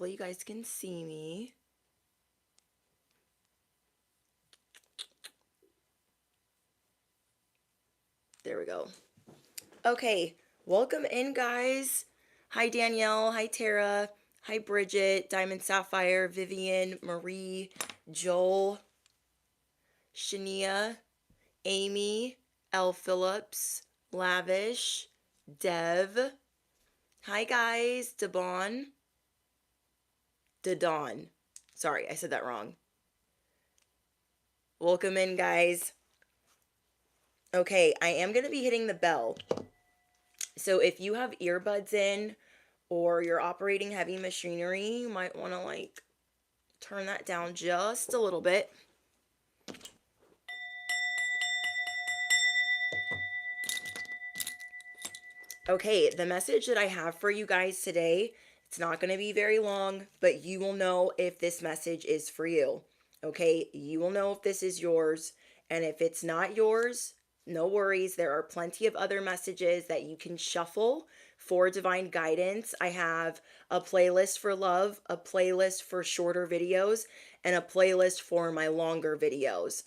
Hopefully you guys can see me. There we go. Okay, welcome in, guys. Hi, Danielle. Hi, Tara. Hi, Bridget, Diamond Sapphire, Vivian, Marie, Joel, Shania, Amy, L. Phillips, Lavish, Dev. Hi, guys. Devon. Dedon. Sorry, I said that wrong. Welcome in, guys. Okay, I am going to be hitting the bell. So if you have earbuds in or you're operating heavy machinery, you might want to turn that down just a little bit. Okay, the message that I have for you guys today, it's not going to be very long, but you will know if this message is for you. Okay, you will know if this is yours. And if it's not yours, no worries. There are plenty of other messages that you can shuffle for divine guidance. I have a playlist for love, a playlist for shorter videos, and a playlist for my longer videos.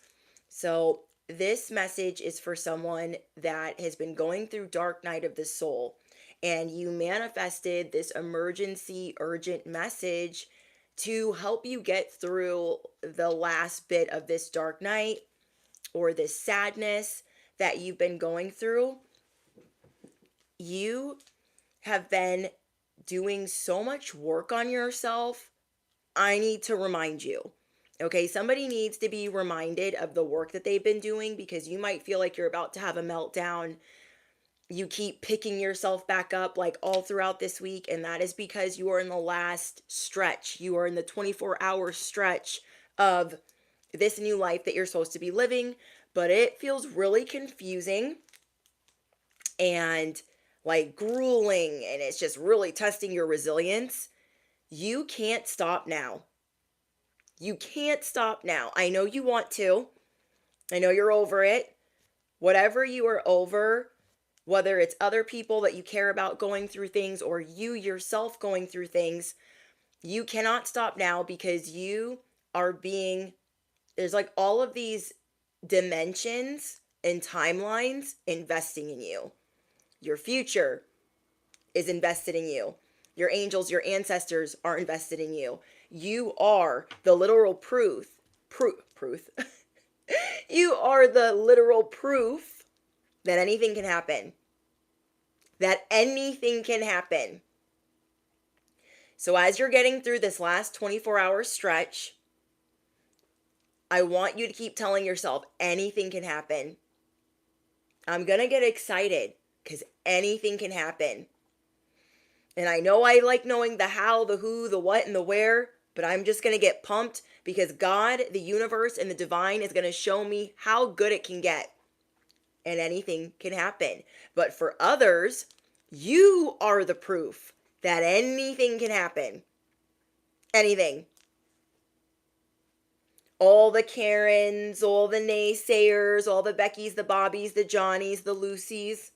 So this message is for someone that has been going through dark night of the soul, and you manifested this emergency urgent message to help you get through the last bit of this dark night or this sadness that you've been going through. You have been doing so much work on yourself. I need to remind you. Okay, somebody needs to be reminded of the work that they've been doing, because you might feel like you're about to have a meltdown. You keep picking yourself back up all throughout this week, and that is because you are in the last stretch. You are in the 24-hour stretch of this new life that you're supposed to be living, but it feels really confusing and grueling, and it's just really testing your resilience. You can't stop now. You can't stop now. I know you want to. I know you're over it. Whatever you are over, whether it's other people that you care about going through things or you yourself going through things, you cannot stop now, because you are being, there's all of these dimensions and timelines investing in you. Your future is invested in you. Your angels, your ancestors are invested in you. You are the literal proof. You are the literal proof that anything can happen. That anything can happen. So as you're getting through this last 24-hour stretch, I want you to keep telling yourself anything can happen. I'm going to get excited because anything can happen. And I know I like knowing the how, the who, the what, and the where, but I'm just going to get pumped because God, the universe, and the divine is going to show me how good it can get. And anything can happen. But for others, you are the proof that anything can happen. Anything. All the Karens, all the naysayers, all the Beckys, the Bobbies, the Johnnies, the Lucys,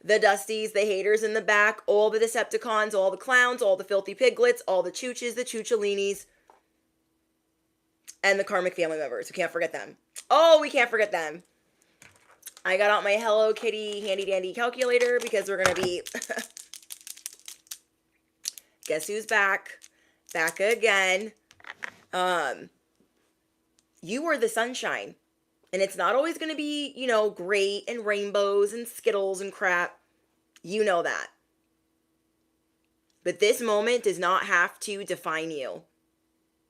the Dusties, the haters in the back, all the Decepticons, all the clowns, all the filthy piglets, all the Chooches, the Choochalinis, and the Karmic family members. We can't forget them. Oh, we can't forget them. I got out my Hello Kitty handy dandy calculator because we're going to be... Guess who's back? Back again. You are the sunshine. And it's not always going to be, great and rainbows and Skittles and crap. You know that. But this moment does not have to define you.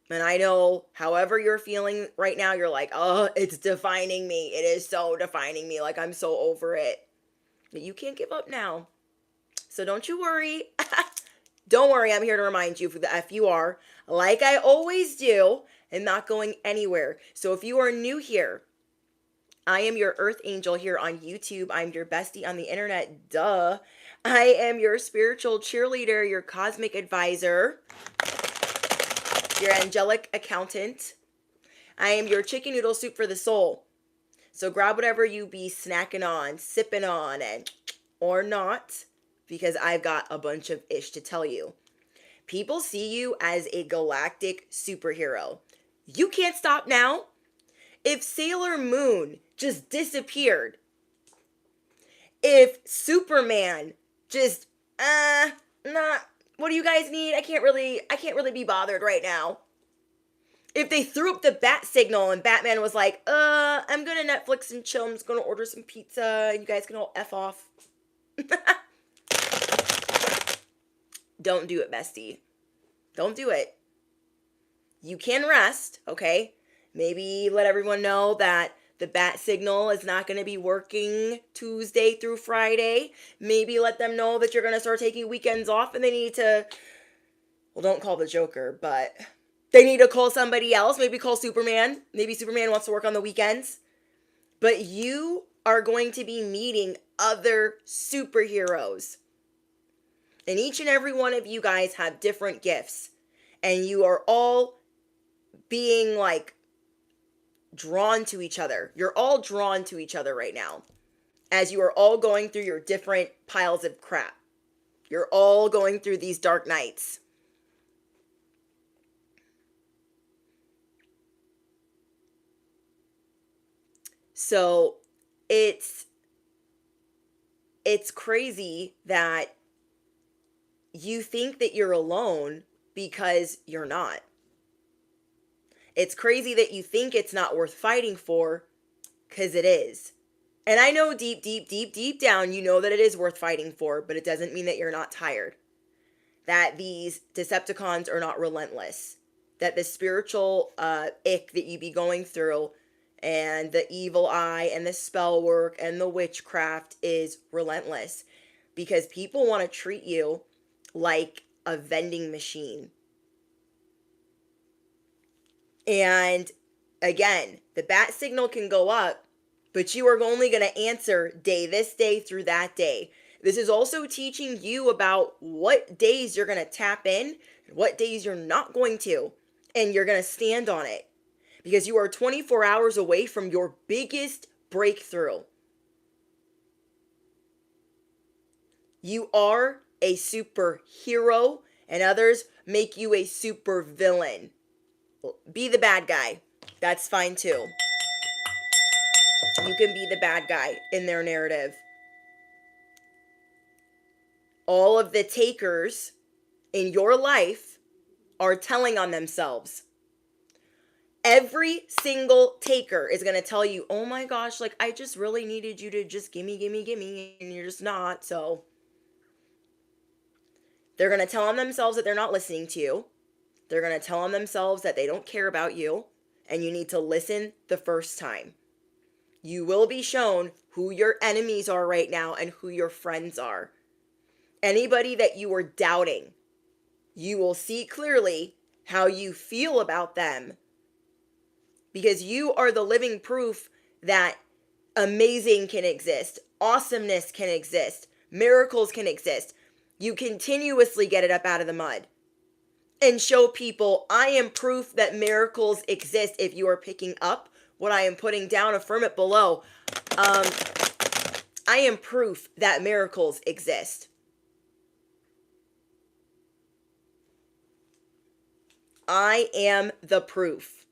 And I know, however you're feeling right now, you're like, oh, it's defining me. It is so defining me. I'm so over it. But you can't give up now. So don't you worry. Don't worry, I'm here to remind you that if you are, like I always do, and not going anywhere. So if you are new here, I am your earth angel here on YouTube. I'm your bestie on the internet. Duh. I am your spiritual cheerleader, your cosmic advisor, your angelic accountant. I am your chicken noodle soup for the soul. So grab whatever you be snacking on, sipping on, and or not, because I've got a bunch of ish to tell you. People see you as a galactic superhero. You can't stop now. If Sailor Moon just disappeared, if Superman just not what do you guys need? I can't really be bothered right now. If they threw up the bat signal and Batman was like, I'm gonna Netflix and chill, I'm just gonna order some pizza, you guys can all F off. Don't do it, bestie. Don't do it. You can rest, okay? Maybe let everyone know that the bat signal is not going to be working Tuesday through Friday. Maybe let them know that you're going to start taking weekends off and they need to, well, don't call the Joker, but they need to call somebody else. Maybe call Superman. Maybe Superman wants to work on the weekends. But you are going to be meeting other superheroes. And each and every one of you guys have different gifts. And you are all being like drawn to each other. You're all drawn to each other right now. As you are all going through your different piles of crap. You're all going through these dark nights. So it's crazy that you think that you're alone because you're not. It's crazy that you think it's not worth fighting for because it is. And I know deep, deep, deep, deep down, you know that it is worth fighting for, but it doesn't mean that you're not tired. That these Decepticons are not relentless. That the spiritual ick that you be going through and the evil eye and the spell work and the witchcraft is relentless. Because people want to treat you like a vending machine. And again, the bat signal can go up, but you are only going to answer this day through that day. This is also teaching you about what days you're going to tap in, what days you're not going to, and you're going to stand on it. Because you are 24 hours away from your biggest breakthrough. You are a superhero, and others make you a super villain. Be the bad guy. That's fine too. You can be the bad guy in their narrative. All of the takers in your life are telling on themselves. Every single taker is going to tell you, oh my gosh, like I just really needed you to just gimme, and you're just not. So they're going to tell on themselves that they're not listening to you. They're going to tell on themselves that they don't care about you, and you need to listen the first time. You will be shown who your enemies are right now and who your friends are. Anybody that you were doubting, you will see clearly how you feel about them. Because you are the living proof that amazing can exist, awesomeness can exist, miracles can exist. You continuously get it up out of the mud and show people, I am proof that miracles exist. If you are picking up what I am putting down, affirm it below. I am proof that miracles exist. I am the proof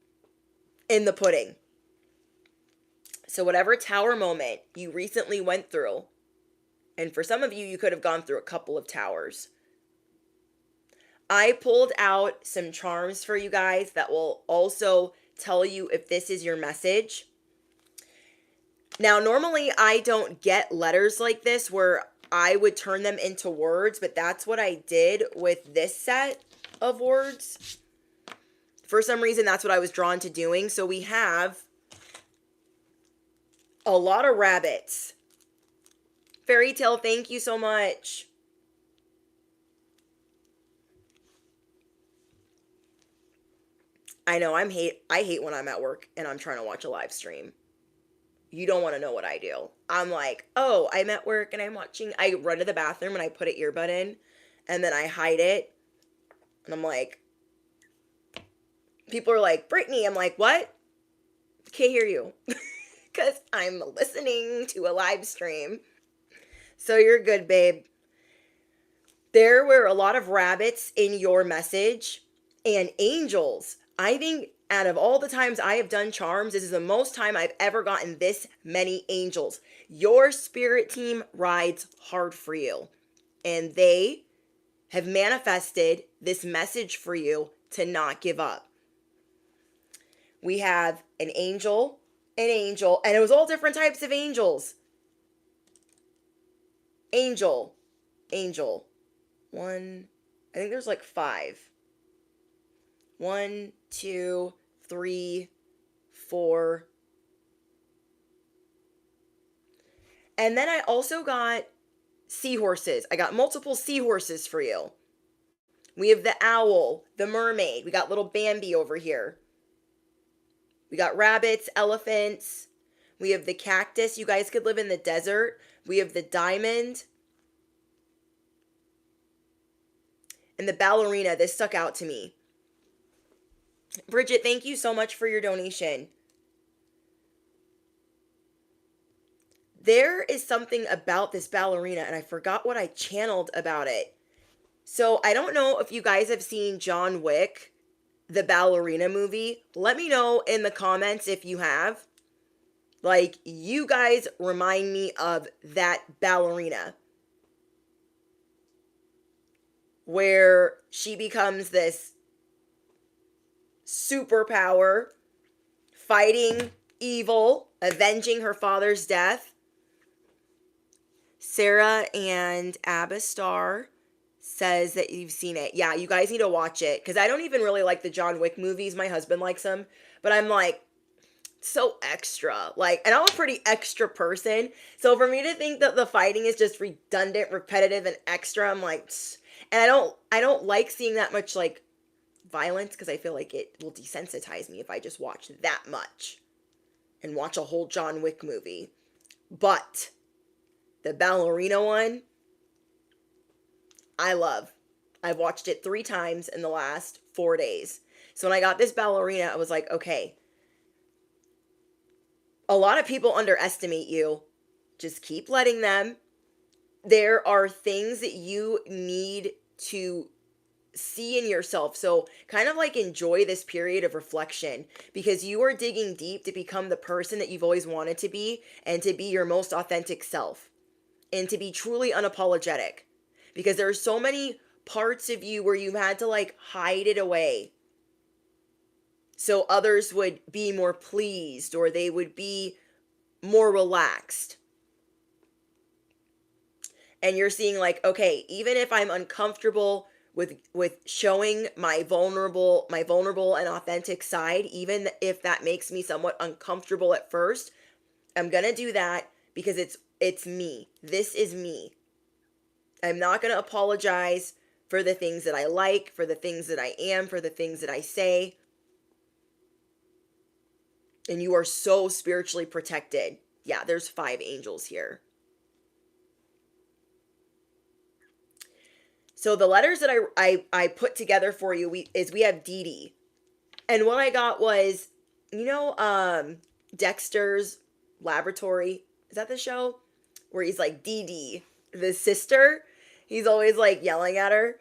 in the pudding. So whatever tower moment you recently went through, and for some of you, you could have gone through a couple of towers. I pulled out some charms for you guys that will also tell you if this is your message. Now, normally I don't get letters like this where I would turn them into words, but that's what I did with this set of words. For some reason, that's what I was drawn to doing. So we have a lot of rabbits. Fairy Tale, thank you so much. I know I hate when I'm at work and I'm trying to watch a live stream. You don't want to know what I do. I'm like, oh, I'm at work and I run to the bathroom and I put an earbud in and then I hide it. And I'm like, people are like, Brittany, I'm like, what? Can't hear you. Because I'm listening to a live stream. So you're good, babe. There were a lot of rabbits in your message and angels. I think out of all the times I have done charms, this is the most time I've ever gotten this many angels. Your spirit team rides hard for you, and they have manifested this message for you to not give up. We have an angel, and it was all different types of angels. Angel, angel. One, I think there's like 5. 1, 2, 3, 4. And then I also got seahorses. I got multiple seahorses for you. We have the owl, the mermaid. We got little Bambi over here. We got rabbits, elephants. We have the cactus. You guys could live in the desert. We have the diamond. And the ballerina. This stuck out to me. Bridget, thank you so much for your donation. There is something about this ballerina, and I forgot what I channeled about it. So I don't know if you guys have seen John Wick, the ballerina movie. Let me know in the comments if you have. Like, you guys remind me of that ballerina, where she becomes this superpower, fighting evil, avenging her father's death. Sarah and Abastar says that you've seen it. Yeah, you guys need to watch it, because I don't even really like the John Wick movies. My husband likes them, but I'm like, so extra. Like, and I'm a pretty extra person, so for me to think that the fighting is just redundant, repetitive, and extra, I'm like, and I don't like seeing that much like violence, because I feel like it will desensitize me if I just watch that much and watch a whole John Wick movie. But the ballerina one, I love. I've watched it 3 times in the last 4 days. So when I got this ballerina, I was like, okay, a lot of people underestimate you. Just keep letting them. There are things that you need to see in yourself. So kind of like enjoy this period of reflection, because you are digging deep to become the person that you've always wanted to be, and to be your most authentic self, and to be truly unapologetic, because there are so many parts of you where you had to like hide it away so others would be more pleased, or they would be more relaxed. And you're seeing like, okay, even if I'm uncomfortable with showing my vulnerable and authentic side, even if that makes me somewhat uncomfortable at first, I'm going to do that because it's me. This is me. I'm not going to apologize for the things that I like, for the things that I am, for the things that I say. And you are so spiritually protected. Yeah, there's 5 angels here. So the letters that I put together for you, we have Dee Dee. And what I got was, Dexter's Laboratory. Is that the show? Where he's like, Dee Dee, the sister. He's always like yelling at her.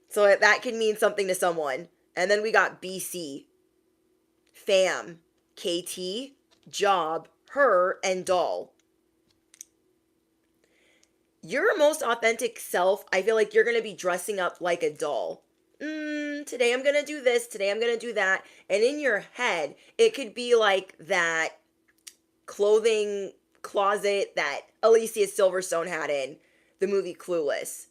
So that can mean something to someone. And then we got BC, fam, KT, job, her, and doll. Your most authentic self, I feel like you're going to be dressing up like a doll. Today I'm going to do this, today I'm going to do that. And in your head, it could be like that clothing closet that Alicia Silverstone had in the movie Clueless.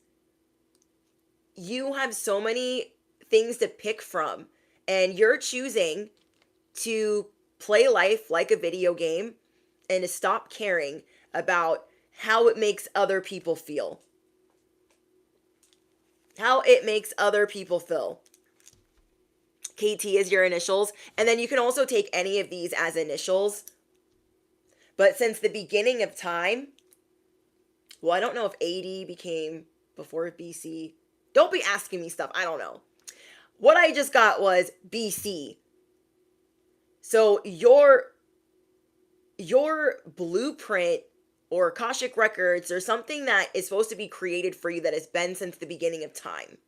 You have so many things to pick from, and you're choosing to play life like a video game and to stop caring about how it makes other people feel. How it makes other people feel. KT is your initials, and then you can also take any of these as initials. But since the beginning of time, well, I don't know if AD became before BC. Don't be asking me stuff. I don't know. What I just got was BC. So your blueprint or Akashic Records or something that is supposed to be created for you that has been since the beginning of time.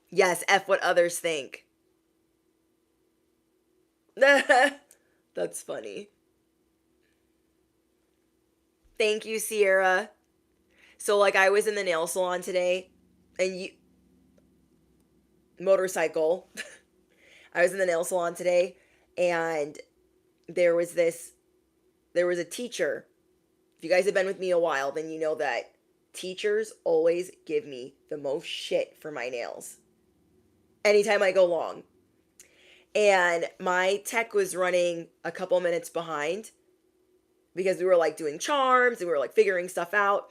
Yes, F what others think. That's funny. Thank you, Sierra. So, like, I was in the nail salon today, and you, motorcycle. I was in the nail salon today, and there was this, there was a teacher. If you guys have been with me a while, then you know that teachers always give me the most shit for my nails anytime I go long. And my tech was running a couple minutes behind because we were like doing charms and we were like figuring stuff out.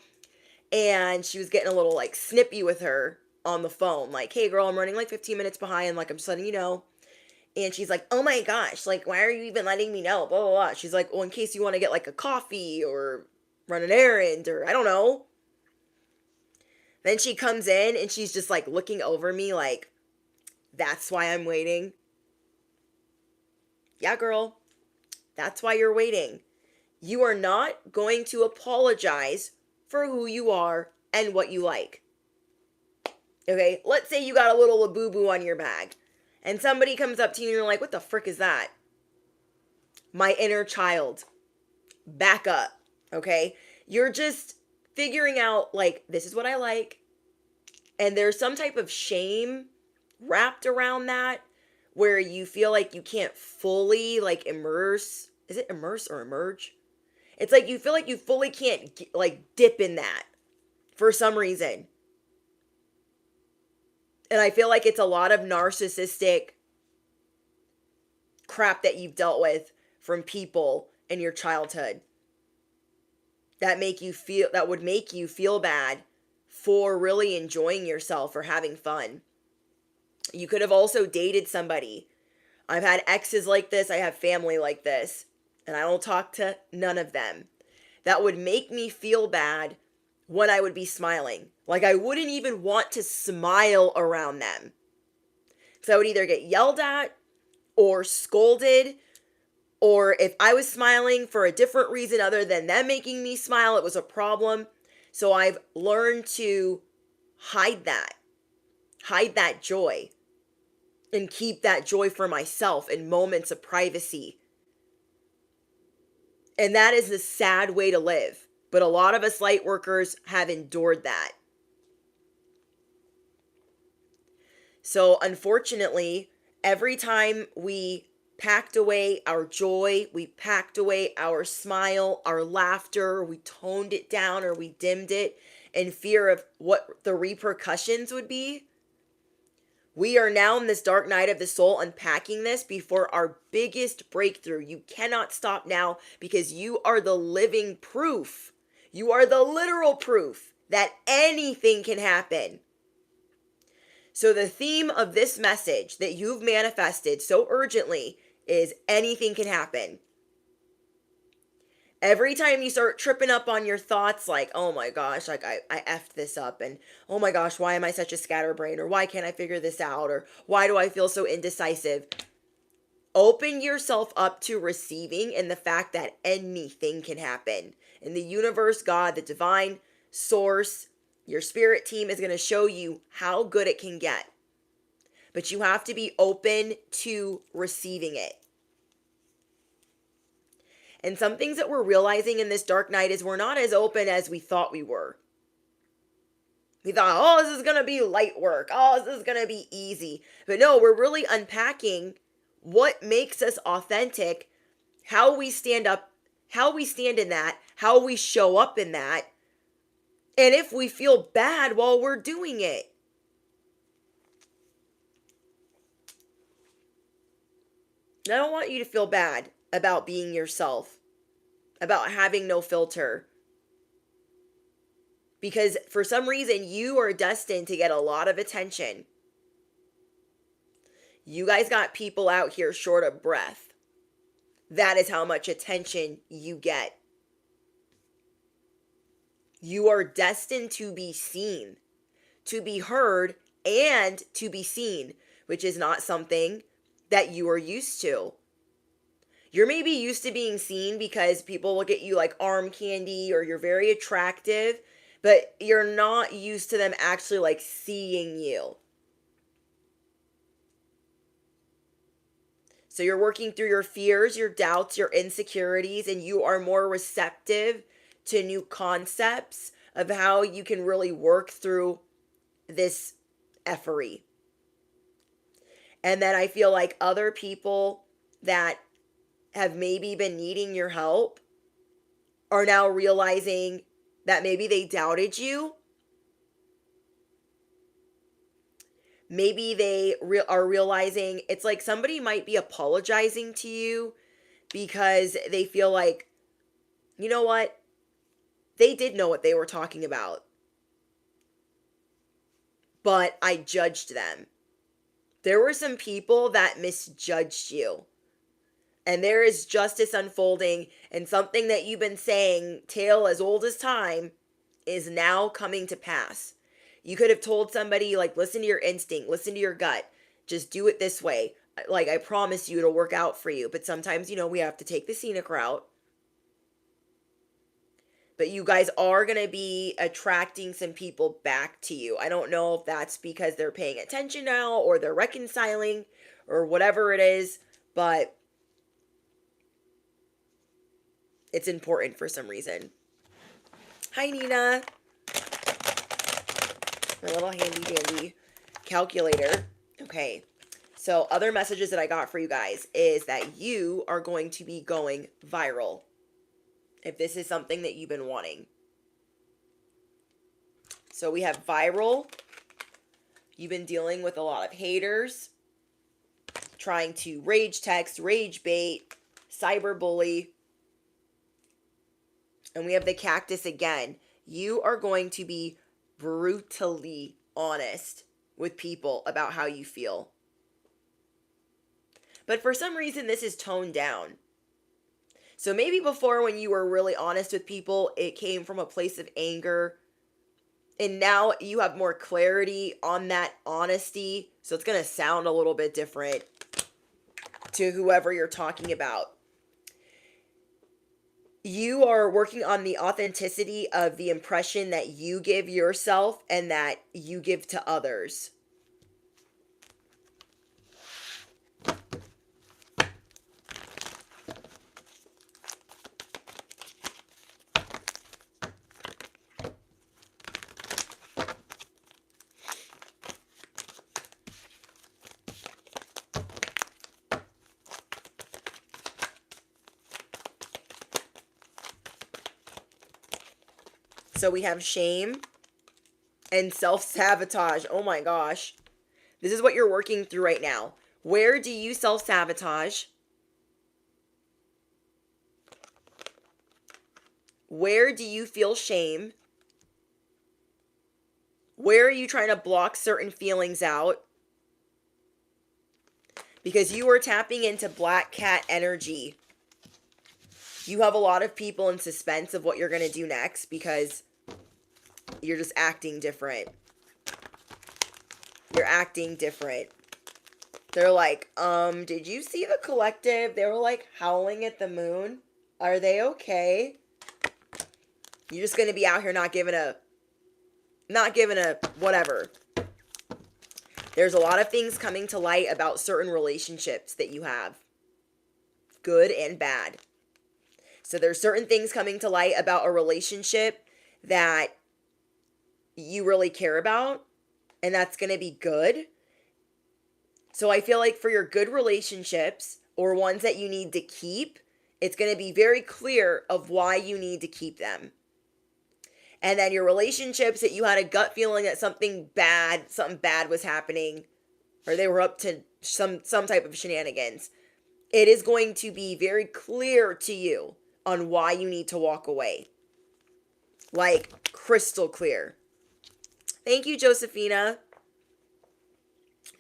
And she was getting a little like snippy with her on the phone, like, hey girl, I'm running like 15 minutes behind, like I'm just letting you know. And she's like, oh my gosh, like, why are you even letting me know? Blah, blah, blah. She's like, well, in case you want to get like a coffee or run an errand or I don't know. Then she comes in and she's just like looking over me like, that's why I'm waiting. Yeah, girl, that's why you're waiting. You are not going to apologize for who you are and what you like. Okay, let's say you got a little boo on your bag and somebody comes up to you and you're like, what the frick is that? My inner child. Back up, okay? You're just figuring out, like, this is what I like. And there's some type of shame wrapped around that where you feel like you can't fully, like, immerse. Is it immerse or emerge? It's like you feel like you fully can't, like, dip in that for some reason. And I feel like it's a lot of narcissistic crap that you've dealt with from people in your childhood that would make you feel bad for really enjoying yourself or having fun. You could have also dated somebody. I've had exes like this, I have family like this, and I don't talk to none of them. That would make me feel bad when I would be smiling. Like I wouldn't even want to smile around them. So I would either get yelled at or scolded, or if I was smiling for a different reason other than them making me smile, it was a problem. So I've learned to hide that joy, and keep that joy for myself in moments of privacy. And that is a sad way to live. But a lot of us light workers have endured that. So unfortunately, every time we packed away our joy, we packed away our smile, our laughter, we toned it down or we dimmed it in fear of what the repercussions would be, we are now in this dark night of the soul unpacking this before our biggest breakthrough. You cannot stop now because you are the living proof. You are the literal proof that anything can happen. So the theme of this message that you've manifested so urgently is anything can happen. Every time you start tripping up on your thoughts, like, oh my gosh, like I effed this up, and oh my gosh, why am I such a scatterbrain, or why can't I figure this out, or why do I feel so indecisive? Open yourself up to receiving and the fact that anything can happen. And the universe, God, the divine source, your spirit team is going to show you how good it can get. But you have to be open to receiving it. And some things that we're realizing in this dark night is we're not as open as we thought we were. We thought, oh, this is going to be light work. Oh, this is going to be easy. But no, we're really unpacking what makes us authentic, how we stand up, how we stand in that, how we show up in that, and if we feel bad while we're doing it. I don't want you to feel bad about being yourself, about having no filter. Because for some reason, you are destined to get a lot of attention. You guys got people out here short of breath. That is how much attention you get. You are destined to be seen, to be heard, and to be seen, which is not something that you are used to. You're maybe used to being seen because people look at you like arm candy or you're very attractive, but you're not used to them actually like seeing you. So you're working through your fears, your doubts, your insecurities, and you are more receptive to new concepts of how you can really work through this effery. And then I feel like other people that have maybe been needing your help are now realizing that maybe they doubted you. Maybe they are realizing it's like somebody might be apologizing to you because they feel like, you know what? They did know what they were talking about, but I judged them. There were some people that misjudged you. And there is justice unfolding, and something that you've been saying, tale as old as time, is now coming to pass. You could have told somebody, like, listen to your instinct, listen to your gut, just do it this way. Like, I promise you it'll work out for you. But sometimes, we have to take the scenic route. But you guys are going to be attracting some people back to you. I don't know if that's because they're paying attention now or they're reconciling or whatever it is, but it's important for some reason. Hi, Nina. My little handy dandy calculator. Okay. So other messages that I got for you guys is that you are going to be going viral. If this is something that you've been wanting. So we have viral. You've been dealing with a lot of haters. Trying to rage text, rage bait, cyberbully. And we have the cactus again. You are going to be brutally honest with people about how you feel. But for some reason, this is toned down. So maybe before, when you were really honest with people, it came from a place of anger. And now you have more clarity on that honesty. So it's going to sound a little bit different to whoever you're talking about. You are working on the authenticity of the impression that you give yourself and that you give to others. So we have shame and self-sabotage. Oh my gosh. This is what you're working through right now. Where do you self-sabotage? Where do you feel shame? Where are you trying to block certain feelings out? Because you are tapping into black cat energy. You have a lot of people in suspense of what you're going to do next because you're just acting different. You're acting different. They're like, did you see the collective? They were like howling at the moon. Are they okay? You're just going to be out here not giving a whatever. There's a lot of things coming to light about certain relationships that you have. Good and bad. So there's certain things coming to light about a relationship that you really care about, and that's going to be good. So I feel like for your good relationships or ones that you need to keep, it's going to be very clear of why you need to keep them. And then your relationships that you had a gut feeling that something bad was happening, or they were up to some type of shenanigans, it is going to be very clear to you on why you need to walk away. Like crystal clear. Thank you, Josephina.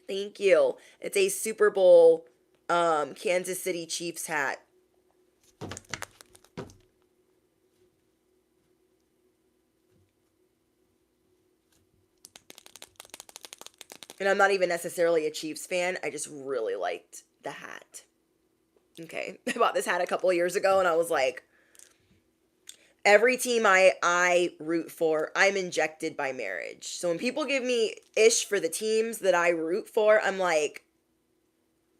Thank you. It's a Super Bowl Kansas City Chiefs hat. And I'm not even necessarily a Chiefs fan. I just really liked the hat. Okay. I bought this hat a couple of years ago and I was like, every team I root for, I'm injected by marriage. So when people give me ish for the teams that I root for, I'm like,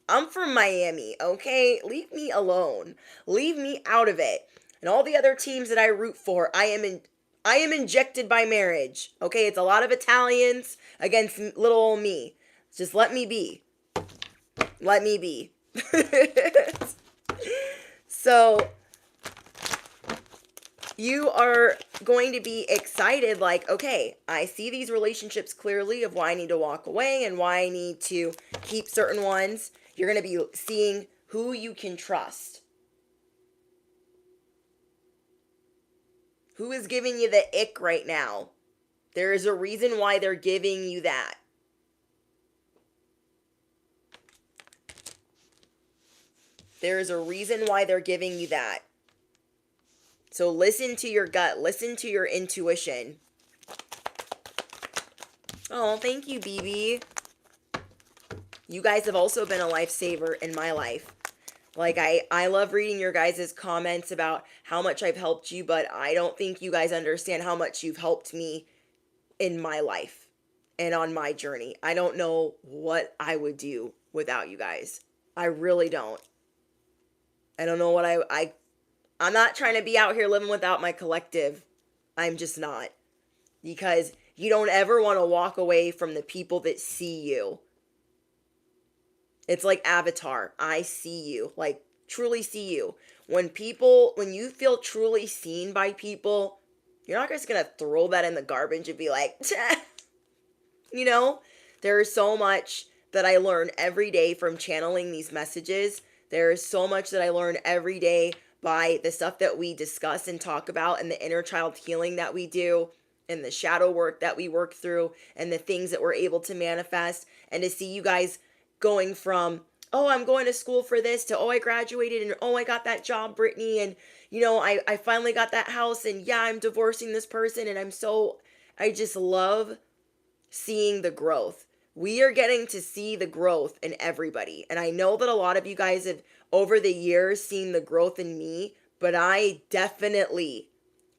I'm from Miami, okay? Leave me alone. Leave me out of it. And all the other teams that I root for, I am injected by marriage. Okay? It's a lot of Italians against little old me. Just let me be. Let me be. So you are going to be excited, like, okay, I see these relationships clearly of why I need to walk away and why I need to keep certain ones. You're going to be seeing who you can trust. Who is giving you the ick right now? There is a reason why they're giving you that. There is a reason why they're giving you that. So listen to your gut. Listen to your intuition. Oh, thank you, BB. You guys have also been a lifesaver in my life. Like, I love reading your guys' comments about how much I've helped you, but I don't think you guys understand how much you've helped me in my life and on my journey. I don't know what I would do without you guys. I really don't. I don't know what I'm not trying to be out here living without my collective. I'm just not. Because you don't ever want to walk away from the people that see you. It's like Avatar. I see you. Like, truly see you. When you feel truly seen by people, you're not just going to throw that in the garbage and be like, you know? There is so much that I learn every day from channeling these messages. There is so much that I learn every day by the stuff that we discuss and talk about and the inner child healing that we do and the shadow work that we work through and the things that we're able to manifest. And to see you guys going from, oh, I'm going to school for this to, oh, I graduated and, oh, I got that job, Brittany. And, you know, I finally got that house and yeah, I'm divorcing this person. And I just love seeing the growth. We are getting to see the growth in everybody. And I know that a lot of you guys have over the years seen the growth in me, but I definitely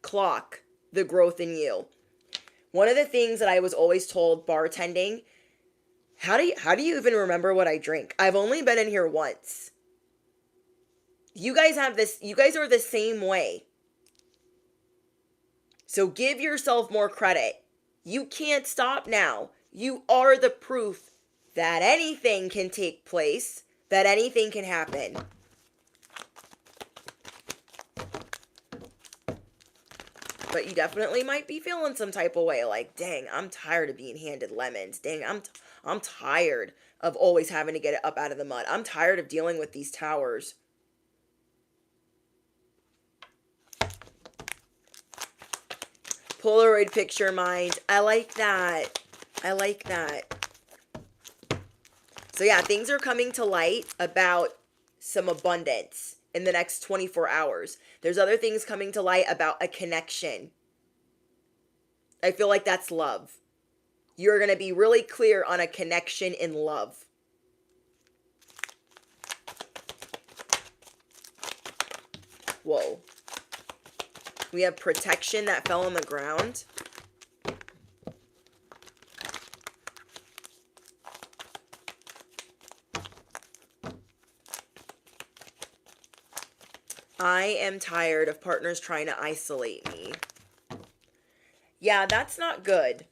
clock the growth in you. One of the things that I was always told bartending, how do you even remember what I drink? I've only been in here once. You guys are the same way. So give yourself more credit. You can't stop now. You are the proof that anything can take place, that anything can happen. But you definitely might be feeling some type of way, like, dang, I'm tired of being handed lemons. Dang, I'm tired of always having to get it up out of the mud. I'm tired of dealing with these towers. Polaroid picture mind. I like that. I like that. So yeah, things are coming to light about some abundance in the next 24 hours. There's other things coming to light about a connection. I feel like that's love. You're going to be really clear on a connection in love. Whoa. We have protection that fell on the ground. I am tired of partners trying to isolate me. Yeah, that's not good.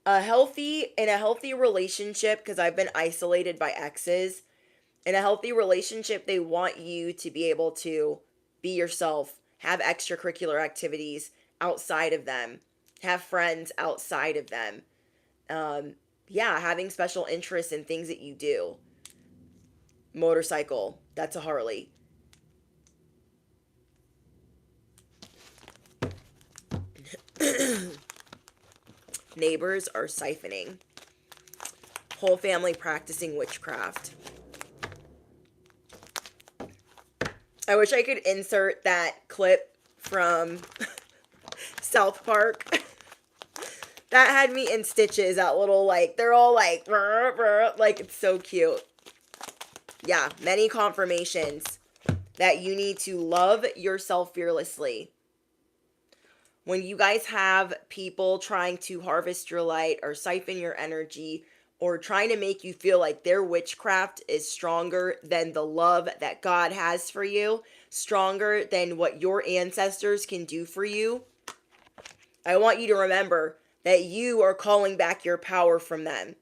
In a healthy relationship, because I've been isolated by exes, in a healthy relationship, they want you to be able to be yourself, have extracurricular activities outside of them, have friends outside of them. Having special interests in things that you do. Motorcycle, that's a Harley. Neighbors are siphoning. Whole family practicing witchcraft. I wish I could insert that clip from South Park. That had me in stitches. That little, like, they're all like, brr, brr, like, it's so cute. Yeah, many confirmations. that you need to love yourself fearlessly. When you guys have people trying to harvest your light or siphon your energy or trying to make you feel like their witchcraft is stronger than the love that God has for you, stronger than what your ancestors can do for you, I want you to remember that you are calling back your power from them.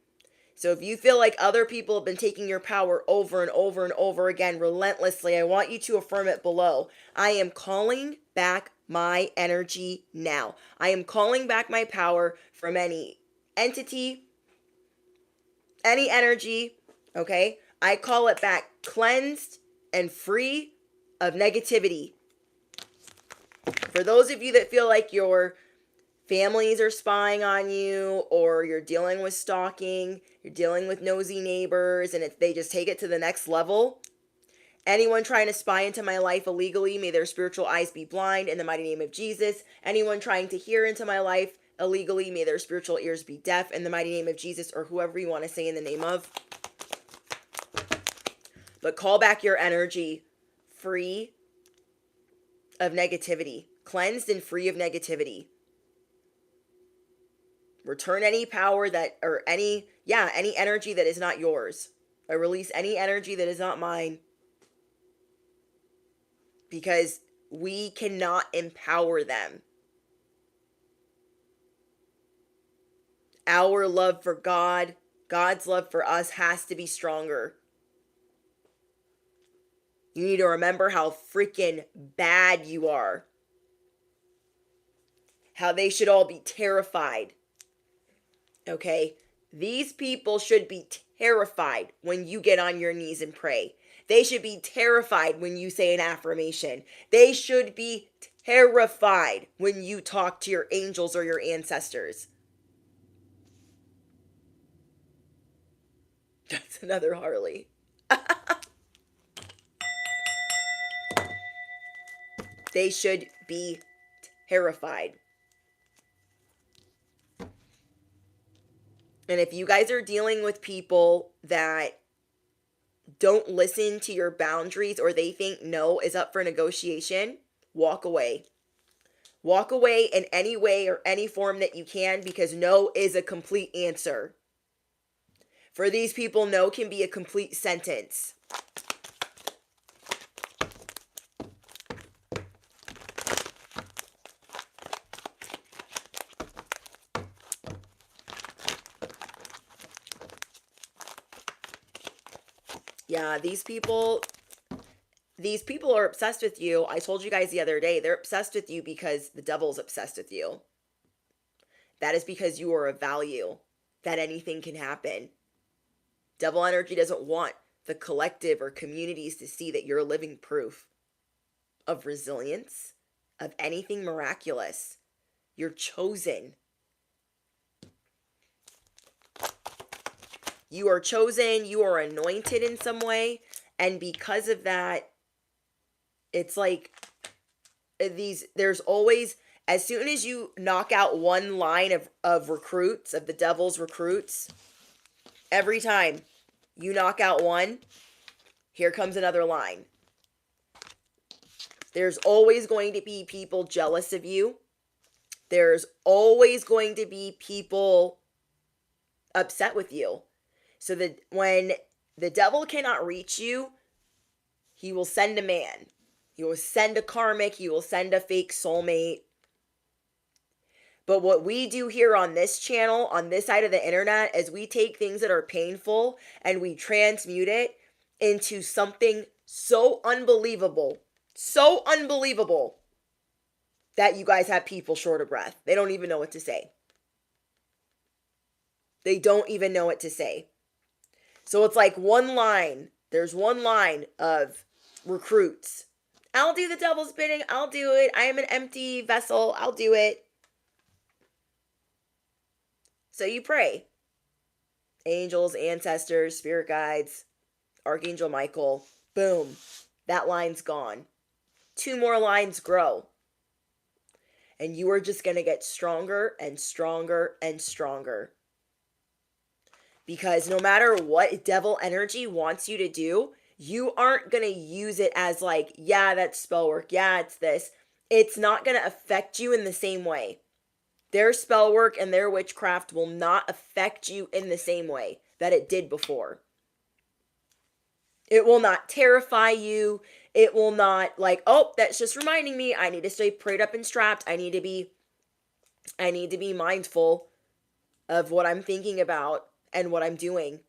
So if you feel like other people have been taking your power over and over and over again relentlessly, I want you to affirm it below. I am calling back my energy now. I am calling back my power from any entity, any energy, okay? I call it back cleansed and free of negativity. For those of you that feel like your families are spying on you, or you're dealing with stalking, you're dealing with nosy neighbors, and they just take it to the next level. Anyone trying to spy into my life illegally, may their spiritual eyes be blind in the mighty name of Jesus. Anyone trying to hear into my life illegally, may their spiritual ears be deaf in the mighty name of Jesus, or whoever you want to say in the name of. But call back your energy free of negativity, cleansed and free of negativity. Return any power that, or any energy that is not yours. I release any energy that is not mine. Because we cannot empower them. Our love for God, God's love for us has to be stronger. You need to remember how freaking bad you are. How they should all be terrified. Okay? These people should be terrified when you get on your knees and pray. They should be terrified when you say an affirmation. They should be terrified when you talk to your angels or your ancestors. That's another Harley. They should be terrified. And if you guys are dealing with people that don't listen to your boundaries, or they think no is up for negotiation, walk away. Walk away in any way or any form that you can, because no is a complete answer. For these people, no can be a complete sentence. Yeah, these people are obsessed with you. I told you guys the other day, they're obsessed with you because the devil's obsessed with you. That is because you are of value, that anything can happen. Devil energy doesn't want the collective or communities to see that you're living proof of resilience, of anything miraculous. You're chosen. You are chosen, you are anointed in some way, and because of that, it's like there's always, as soon as you knock out one line of recruits, of the devil's recruits, every time you knock out one, here comes another line. There's always going to be people jealous of you. There's always going to be people upset with you. So that when the devil cannot reach you, he will send a man. He will send a karmic. He will send a fake soulmate. But what we do here on this channel, on this side of the internet, is we take things that are painful and we transmute it into something so unbelievable that you guys have people short of breath. They don't even know what to say. They don't even know what to say. So it's like one line. There's one line of recruits. I'll do the devil's bidding. I'll do it. I am an empty vessel. I'll do it. So you pray. Angels, ancestors, spirit guides, Archangel Michael. Boom. That line's gone. 2 more lines grow. And you are just going to get stronger and stronger and stronger. Because no matter what devil energy wants you to do, You aren't going to use it as like, yeah, that's spell work. Yeah, it's this. It's not going to affect you in the same way. Their spell work and their witchcraft will not affect you in the same way that it did before. It will not terrify you. It will not like, oh, that's just reminding me I need to stay prayed up and strapped. I need to be mindful of what I'm thinking about and what I'm doing.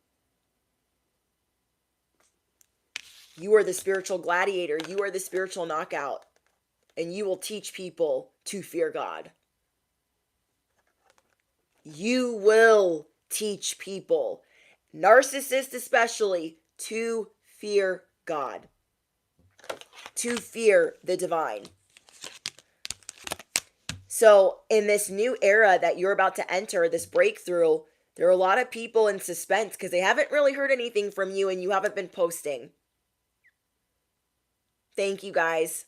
You are the spiritual gladiator. You are the spiritual knockout. And you will teach people to fear God. You will teach people, narcissists especially, to fear God. To fear the divine. So in this new era that you're about to enter, this breakthrough, there are a lot of people in suspense because they haven't really heard anything from you and you haven't been posting. Thank you, guys.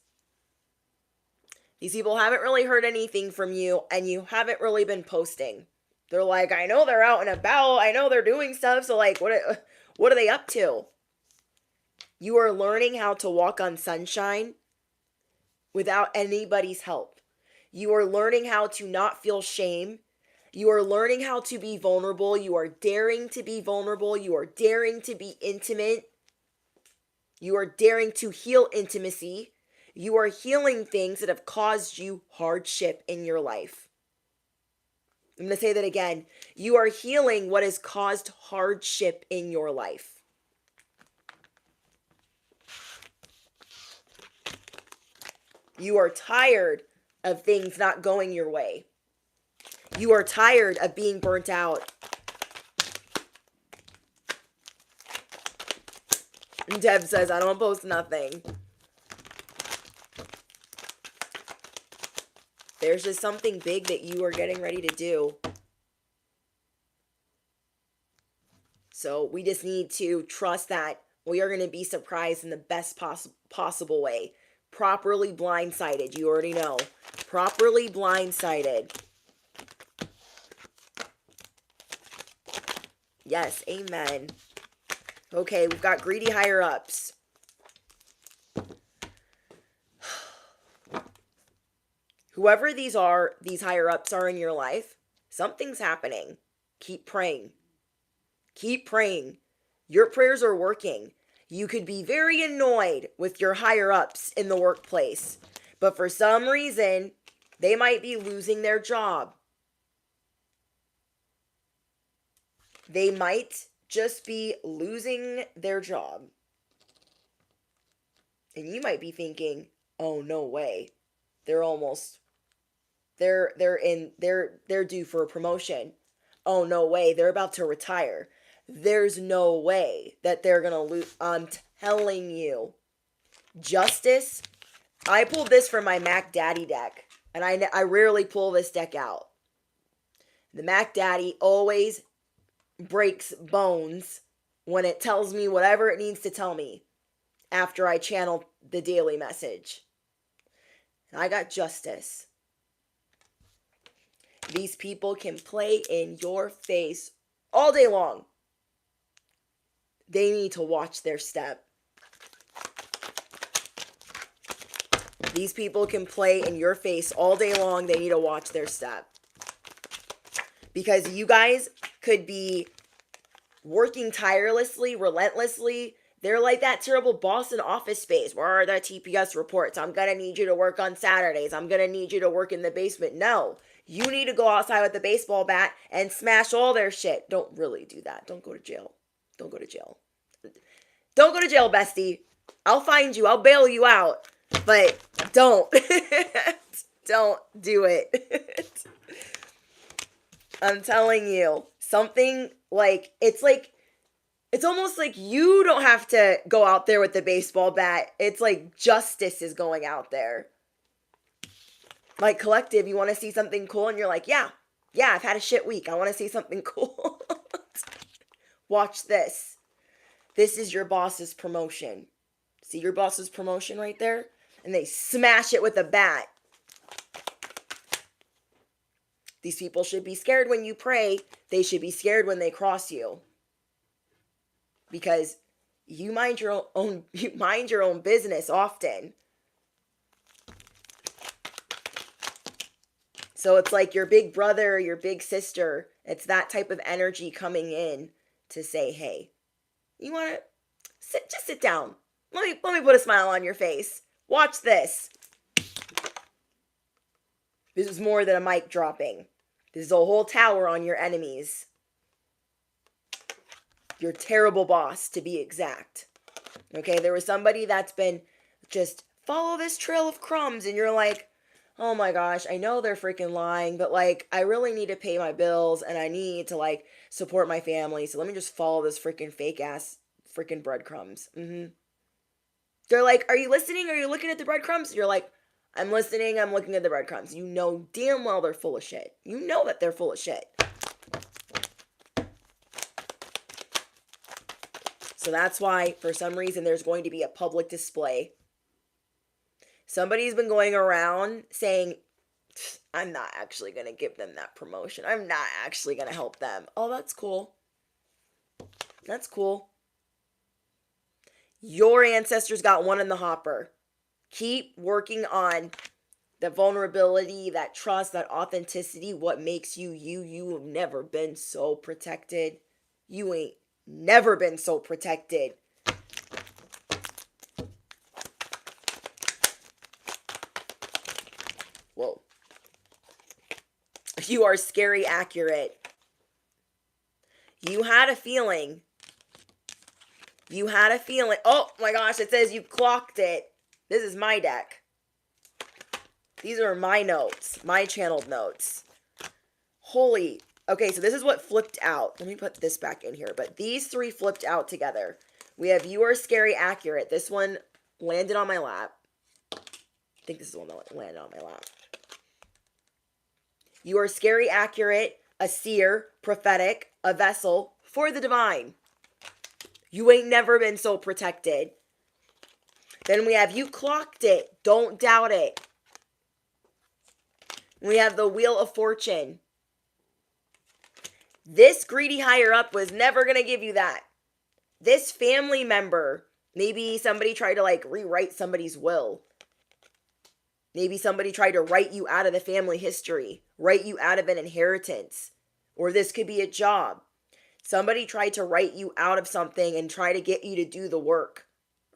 These people haven't really heard anything from you and you haven't really been posting. They're like, I know they're out and about. I know they're doing stuff. So like, what are they up to? You are learning how to walk on sunshine without anybody's help. You are learning how to not feel shame. You are learning how to be vulnerable. You are daring to be vulnerable. You are daring to be intimate. You are daring to heal intimacy. You are healing things that have caused you hardship in your life. I'm going to say that again. You are healing what has caused hardship in your life. You are tired of things not going your way. You are tired of being burnt out. And Deb says, I don't post nothing. There's just something big that you are getting ready to do. So we just need to trust that we are going to be surprised in the best possible way. Properly blindsided. You already know. Properly blindsided. Yes, amen. Okay, we've got greedy higher-ups. Whoever these higher-ups are in your life, something's happening. Keep praying. Keep praying. Your prayers are working. You could be very annoyed with your higher-ups in the workplace, but for some reason, they might be losing their job. They might just be losing their job. And you might be thinking, oh, no way. They're due for a promotion. Oh, no way. They're about to retire. There's no way that they're going to lose. I'm telling you. Justice. I pulled this from my Mac Daddy deck. And I rarely pull this deck out. The Mac Daddy always breaks bones when it tells me whatever it needs to tell me after I channel the daily message. I got justice. These people can play in your face all day long. They need to watch their step. These people can play in your face all day long. They need to watch their step. Because you guys could be working tirelessly, relentlessly. They're like that terrible boss in Office Space. Where are the TPS reports? I'm going to need you to work on Saturdays. I'm going to need you to work in the basement. No. You need to go outside with the baseball bat and smash all their shit. Don't really do that. Don't go to jail. Don't go to jail. Don't go to jail, bestie. I'll find you. I'll bail you out. But don't. Don't do it. I'm telling you. Something like, it's almost like you don't have to go out there with the baseball bat. It's like justice is going out there. Like Collective, you want to see something cool and you're like, yeah, I've had a shit week. I want to see something cool. Watch this. This is your boss's promotion. See your boss's promotion right there? And they smash it with a bat. These people should be scared when you pray. They should be scared when they cross you. Because you mind your own you mind your own business often. So it's like your big brother, your big sister. It's that type of energy coming in to say, "Hey, you want to just sit down. Let me put a smile on your face. Watch this." This is more than a mic dropping. This is a whole tower on your enemies. Your terrible boss, to be exact. Okay, there was somebody that's been just follow this trail of crumbs, and you're like, oh my gosh, I know they're freaking lying, but like, I really need to pay my bills and I need to like support my family, so let me just follow this freaking fake ass freaking breadcrumbs. They're like, are you listening? Are you looking at the breadcrumbs? You're like, I'm listening, I'm looking at the breadcrumbs. You know damn well they're full of shit. You know that they're full of shit. So that's why, for some reason, there's going to be a public display. Somebody's been going around saying, I'm not actually going to give them that promotion. I'm not actually going to help them. Oh, that's cool. That's cool. Your ancestors got one in the hopper. Keep working on the vulnerability, that trust, that authenticity, what makes you you. You have never been so protected. You ain't never been so protected. Whoa. You are scary accurate. You had a feeling. You had a feeling. Oh my gosh, it says you clocked it. This is my deck. These are my notes, my channeled notes. Holy. Okay, so this is what flipped out. Let me put this back in here. But these three flipped out together. We have you are scary accurate. This one landed on my lap. I think this is the one that landed on my lap. You are scary accurate, a seer, prophetic, a vessel for the divine. You ain't never been so protected. Then we have you clocked it. Don't doubt it. We have the Wheel of Fortune. This greedy higher up was never going to give you that. This family member, maybe somebody tried to like rewrite somebody's will. Maybe somebody tried to write you out of the family history, write you out of an inheritance, or this could be a job. Somebody tried to write you out of something and try to get you to do the work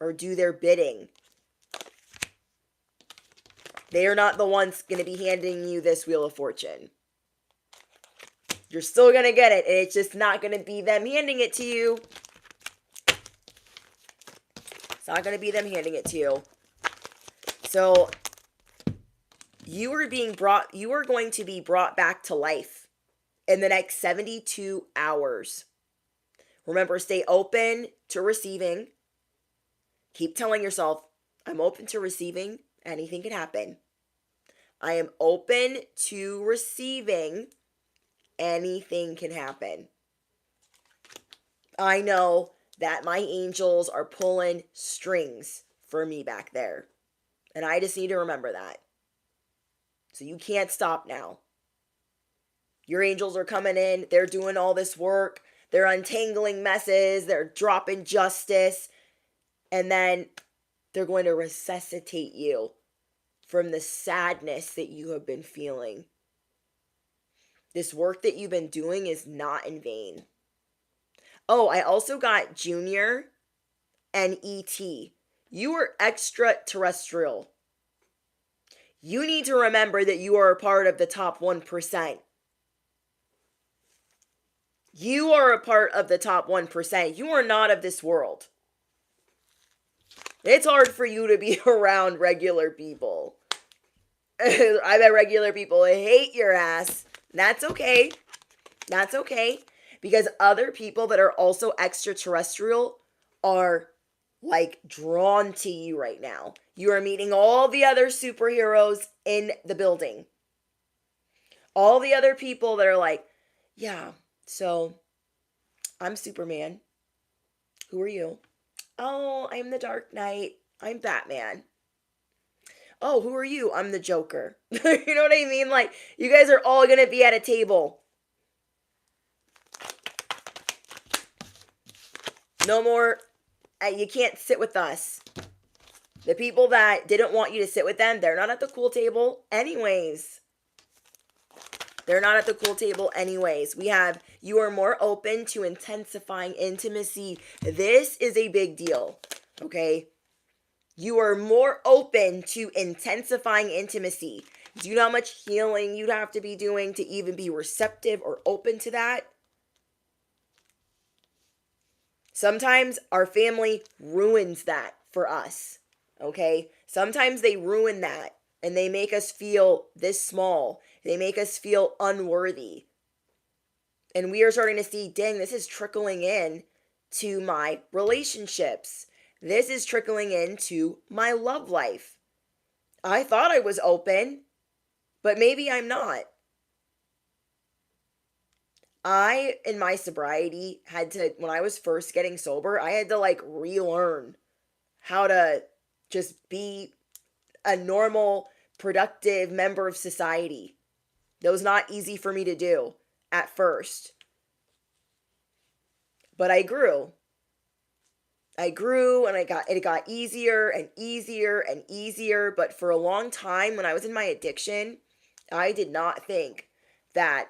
or do their bidding. They are not the ones going to be handing you this Wheel of Fortune. You're still going to get it, and it's just not going to be them handing it to you. It's not going to be them handing it to you. So you are going to be brought back to life in the next 72 hours. Remember, stay open to receiving. Keep telling yourself, I'm open to receiving. Anything can happen. I am open to receiving. Anything can happen. I know that my angels are pulling strings for me back there. And I just need to remember that. So you can't stop now. Your angels are coming in. They're doing all this work. They're untangling messes. They're dropping justice. And then they're going to resuscitate you from the sadness that you have been feeling. This work that you've been doing is not in vain. Oh, I also got Junior and E.T. You are extraterrestrial. You need to remember that you are a part of the top 1%. You are a part of the top 1%. You are not of this world. It's hard for you to be around regular people. I bet regular people hate your ass. That's okay. That's okay. Because other people that are also extraterrestrial are like drawn to you right now. You are meeting all the other superheroes in the building. All the other people that are like, yeah, so I'm Superman. Who are you? Oh, I'm the Dark Knight. I'm Batman. Oh, who are you? I'm the Joker. You know what I mean? Like, you guys are all going to be at a table. No more You can't sit with us. The people that didn't want you to sit with them, they're not at the cool table anyways. They're not at the cool table anyways. You are more open to intensifying intimacy. This is a big deal, okay? You are more open to intensifying intimacy. Do you know how much healing you'd have to be doing to even be receptive or open to that? Sometimes our family ruins that for us, okay? Sometimes they ruin that and they make us feel this small. They make us feel unworthy. And we are starting to see, dang, this is trickling in to my relationships. This is trickling into my love life. I thought I was open, but maybe I'm not. In my sobriety, when I was first getting sober, I had to like relearn how to just be a normal, productive member of society. That was not easy for me to do at first. But I grew. And it got easier and easier and easier. But for a long time, when I was in my addiction, I did not think that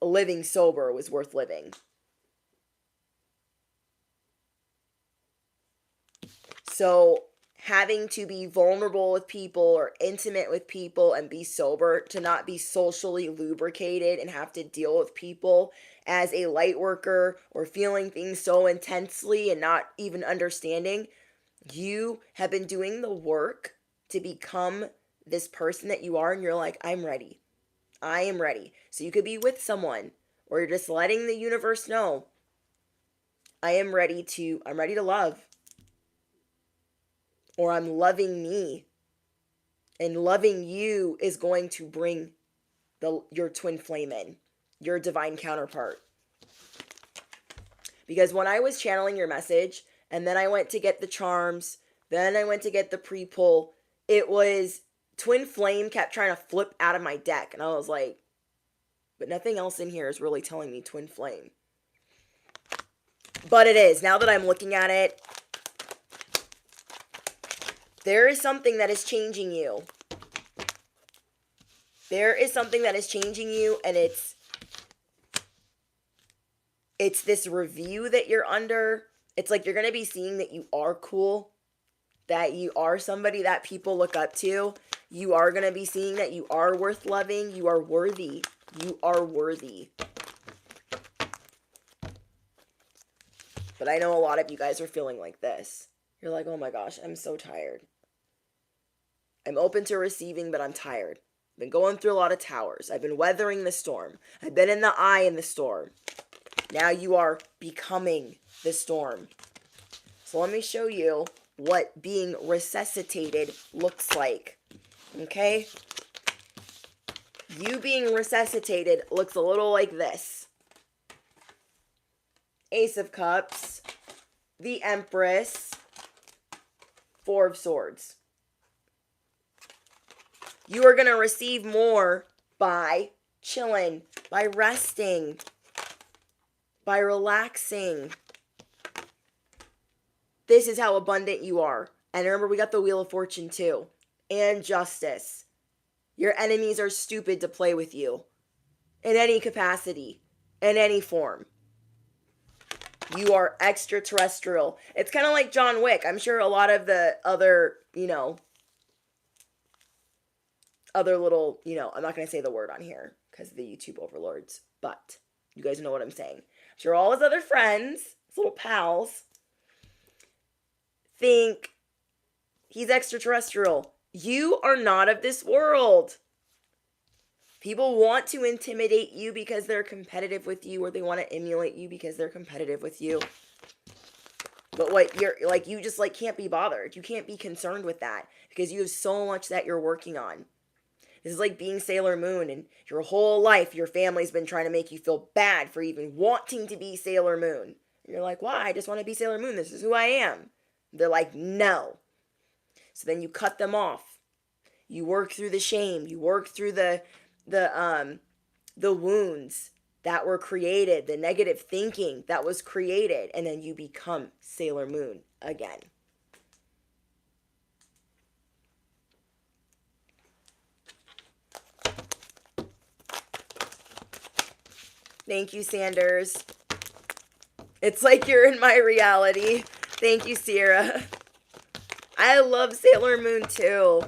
living sober was worth living. So having to be vulnerable with people or intimate with people and be sober, to not be socially lubricated and have to deal with people as a light worker or feeling things so intensely and not even understanding, you have been doing the work to become this person that you are, and you're like, I'm ready. I am ready. So you could be with someone, or you're just letting the universe know, I'm ready to love. Or I'm loving me. And loving you is going to bring your twin flame in, your divine counterpart. Because when I was channeling your message, and then I went to get the charms, then I went to get the pre-pull, it was twin flame kept trying to flip out of my deck. And I was like, but nothing else in here is really telling me twin flame. But it is. Now that I'm looking at it, there is something that is changing you. There is something that is changing you, and it's this review that you're under. It's like you're going to be seeing that you are cool, that you are somebody that people look up to. You are going to be seeing that you are worth loving. You are worthy. You are worthy. But I know a lot of you guys are feeling like this. You're like, oh my gosh, I'm so tired. I'm open to receiving, but I'm tired. I've been going through a lot of towers. I've been weathering the storm. I've been in the eye in the storm. Now you are becoming the storm. So let me show you what being resuscitated looks like. Okay? You being resuscitated looks a little like this. Ace of Cups, the Empress, Four of Swords. You are going to receive more by chilling, by resting, by relaxing. This is how abundant you are. And remember, we got the Wheel of Fortune too. And Justice. Your enemies are stupid to play with you. In any capacity. In any form. You are extraterrestrial. It's kind of like John Wick. I'm sure a lot of the other, other little, I'm not going to say the word on here because of the YouTube overlords, but you guys know what I'm saying. I'm sure all his other friends, his little pals, think he's extraterrestrial. You are not of this world. People want to intimidate you because they're competitive with you, or they want to emulate you because they're competitive with you. But you just can't be bothered. You can't be concerned with that because you have so much that you're working on. This is like being Sailor Moon, and your whole life your family's been trying to make you feel bad for even wanting to be Sailor Moon. And you're like, why? I just want to be Sailor Moon. This is who I am. They're like, no. So then you cut them off. You work through the shame. You work through the wounds that were created, the negative thinking that was created, and then you become Sailor Moon again. Thank you, Sanders. It's like you're in my reality. Thank you, Sierra. I love Sailor Moon too.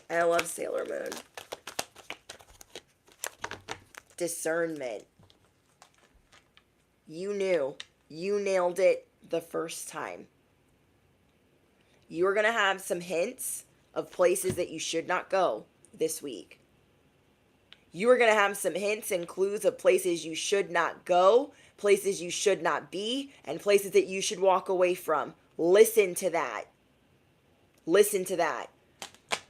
I love Sailor Moon. Discernment. You knew. You nailed it the first time. You are going to have some hints of places that you should not go this week. You are going to have some hints and clues of places you should not go, places you should not be, and places that you should walk away from. Listen to that. Listen to that.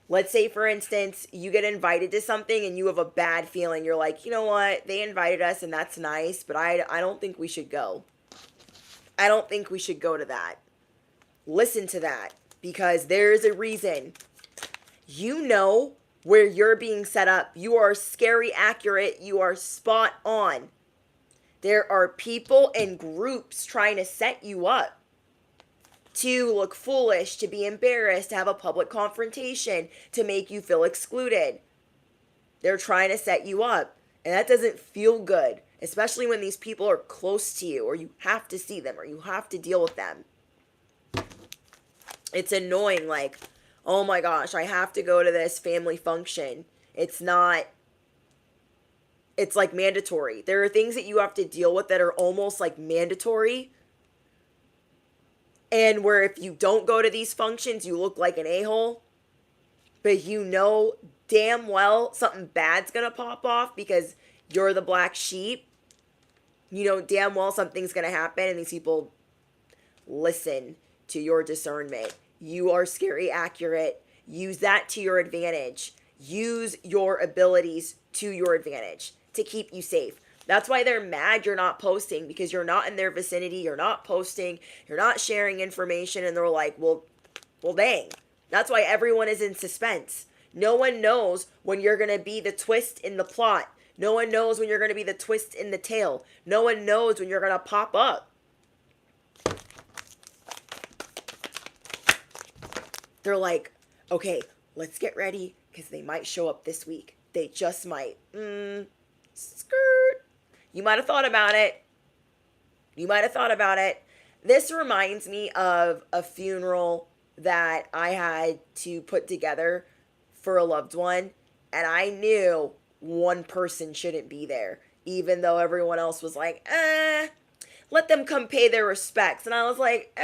Let's say, for instance, you get invited to something and you have a bad feeling. You're like, you know what? They invited us and that's nice, but I don't think we should go. I don't think we should go to that. Listen to that, because there's a reason. You know where you're being set up. You are scary accurate. You are spot on. There are people and groups trying to set you up to look foolish, to be embarrassed, to have a public confrontation, to make you feel excluded. They're trying to set you up. And that doesn't feel good, especially when these people are close to you, or you have to see them, or you have to deal with them. It's annoying, like, oh my gosh, I have to go to this family function. It's like mandatory. There are things that you have to deal with that are almost like mandatory. And where if you don't go to these functions, you look like an a-hole. But you know damn well something bad's going to pop off because you're the black sheep. You know damn well something's going to happen, and these people listen to your discernment. You are scary accurate. Use that to your advantage. Use your abilities to your advantage to keep you safe. That's why they're mad you're not posting, because you're not in their vicinity. You're not posting. You're not sharing information. And they're like, well, dang. That's why everyone is in suspense. No one knows when you're going to be the twist in the plot. No one knows when you're going to be the twist in the tale. No one knows when you're going to pop up. They're like, okay, let's get ready because they might show up this week. They just might. Skirt. You might have thought about it. You might have thought about it. This reminds me of a funeral that I had to put together for a loved one. And I knew one person shouldn't be there, even though everyone else was like, let them come pay their respects. And I was like,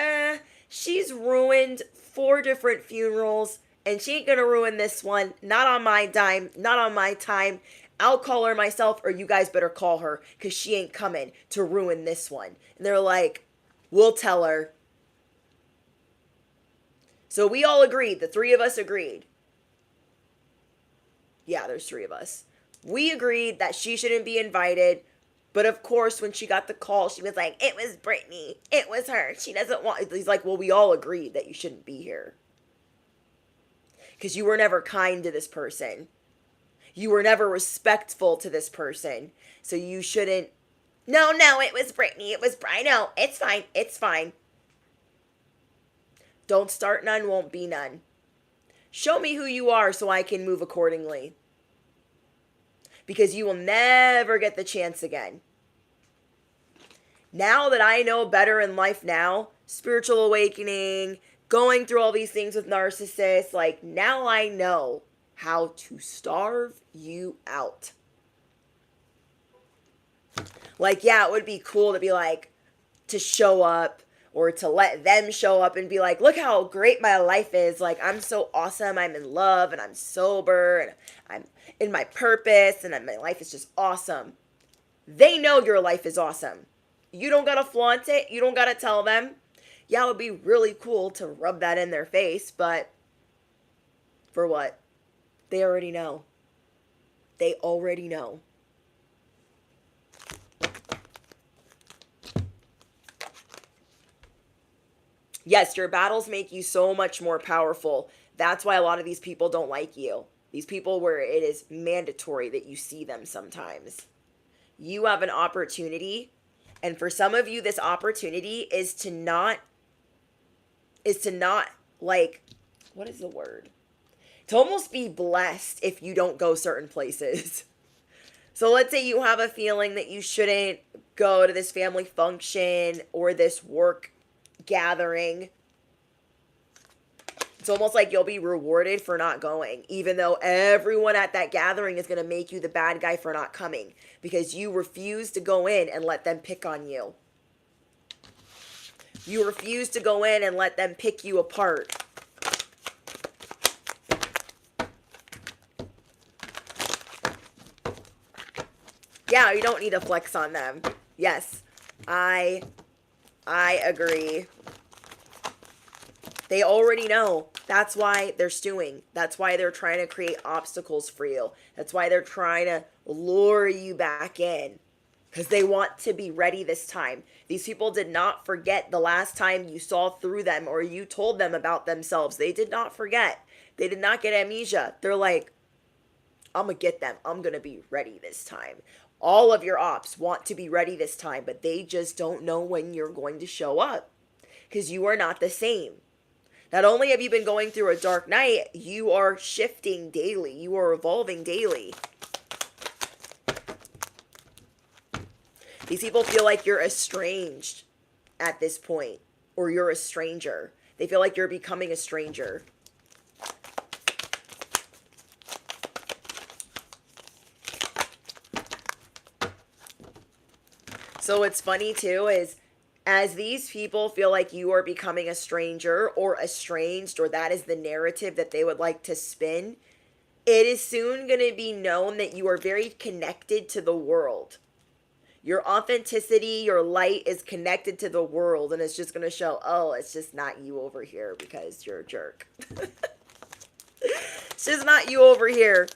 she's ruined 4 different funerals, and she ain't gonna ruin this one. Not on my dime, not on my time. I'll call her myself, or you guys better call her, because she ain't coming to ruin this one. And they're like, we'll tell her. So we all agreed. The 3 of us agreed. Yeah, there's 3 of us. We agreed that she shouldn't be invited. But of course, when she got the call, she was like, it was Brittany. It was her. She doesn't want... He's like, well, we all agreed that you shouldn't be here. Because you were never kind to this person. You were never respectful to this person. So you shouldn't... No, it was Brittany. It was Brian. No, it's fine. It's fine. Don't start none, won't be none. Show me who you are so I can move accordingly. Because you will never get the chance again. Now that I know better in life now, spiritual awakening, going through all these things with narcissists, like now I know how to starve you out. Like, yeah, it would be cool to be like, to show up or to let them show up and be like, look how great my life is. Like, I'm so awesome. I'm in love and I'm sober and I'm in my purpose and my life is just awesome. They know your life is awesome. You don't gotta flaunt it. You don't gotta tell them. Yeah, it would be really cool to rub that in their face, but for what? They already know. They already know. Yes, your battles make you so much more powerful. That's why a lot of these people don't like you. These people where it is mandatory that you see them sometimes. you have an opportunity. And for some of you, this opportunity is to not like, what is the word? To almost be blessed if you don't go certain places. So let's say you have a feeling that you shouldn't go to this family function or this work gathering. It's almost like you'll be rewarded for not going, even though everyone at that gathering is going to make you the bad guy for not coming because you refuse to go in and let them pick on you. You refuse to go in and let them pick you apart. Yeah, you don't need to flex on them. Yes, I agree. They already know. That's why they're stewing. That's why they're trying to create obstacles for you. That's why they're trying to lure you back in. Because they want to be ready this time. These people did not forget the last time you saw through them or you told them about themselves. They did not forget. They did not get amnesia. They're like, I'm going to get them. I'm going to be ready this time. All of your ops want to be ready this time, but they just don't know when you're going to show up. Because you are not the same. Not only have you been going through a dark night, you are shifting daily. You are evolving daily. These people feel like you're estranged at this point, or you're a stranger. They feel like you're becoming a stranger. So what's funny too is as these people feel like you are becoming a stranger or estranged, or that is the narrative that they would like to spin, it is soon going to be known that you are very connected to the world. Your authenticity, your light is connected to the world, and it's just going to show, oh, it's just not you over here because you're a jerk. It's just not you over here.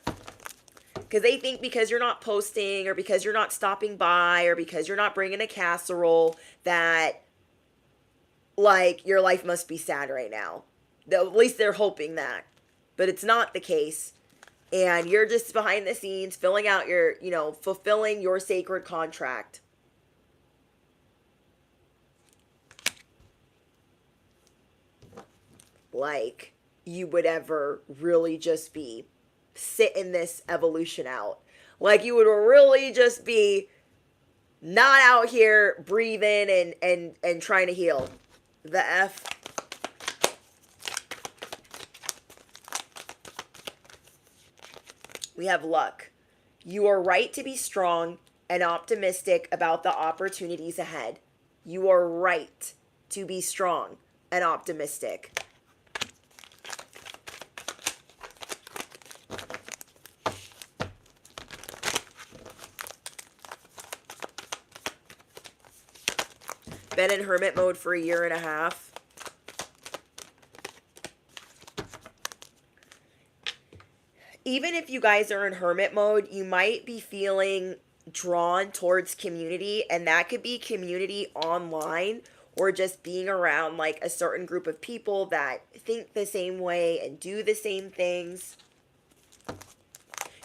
Because they think because you're not posting or because you're not stopping by or because you're not bringing a casserole that, like, your life must be sad right now. At least they're hoping that. But it's not the case. And you're just behind the scenes filling out your, fulfilling your sacred contract. Like you would ever really just be sitting this evolution out. Like you would really just be not out here breathing and trying to heal. The F. We have luck. You are right to be strong and optimistic about the opportunities ahead. You are right to be strong and optimistic. Been in hermit mode for 1.5 years. Even if you guys are in hermit mode, you might be feeling drawn towards community, and that could be community online or just being around like a certain group of people that think the same way and do the same things.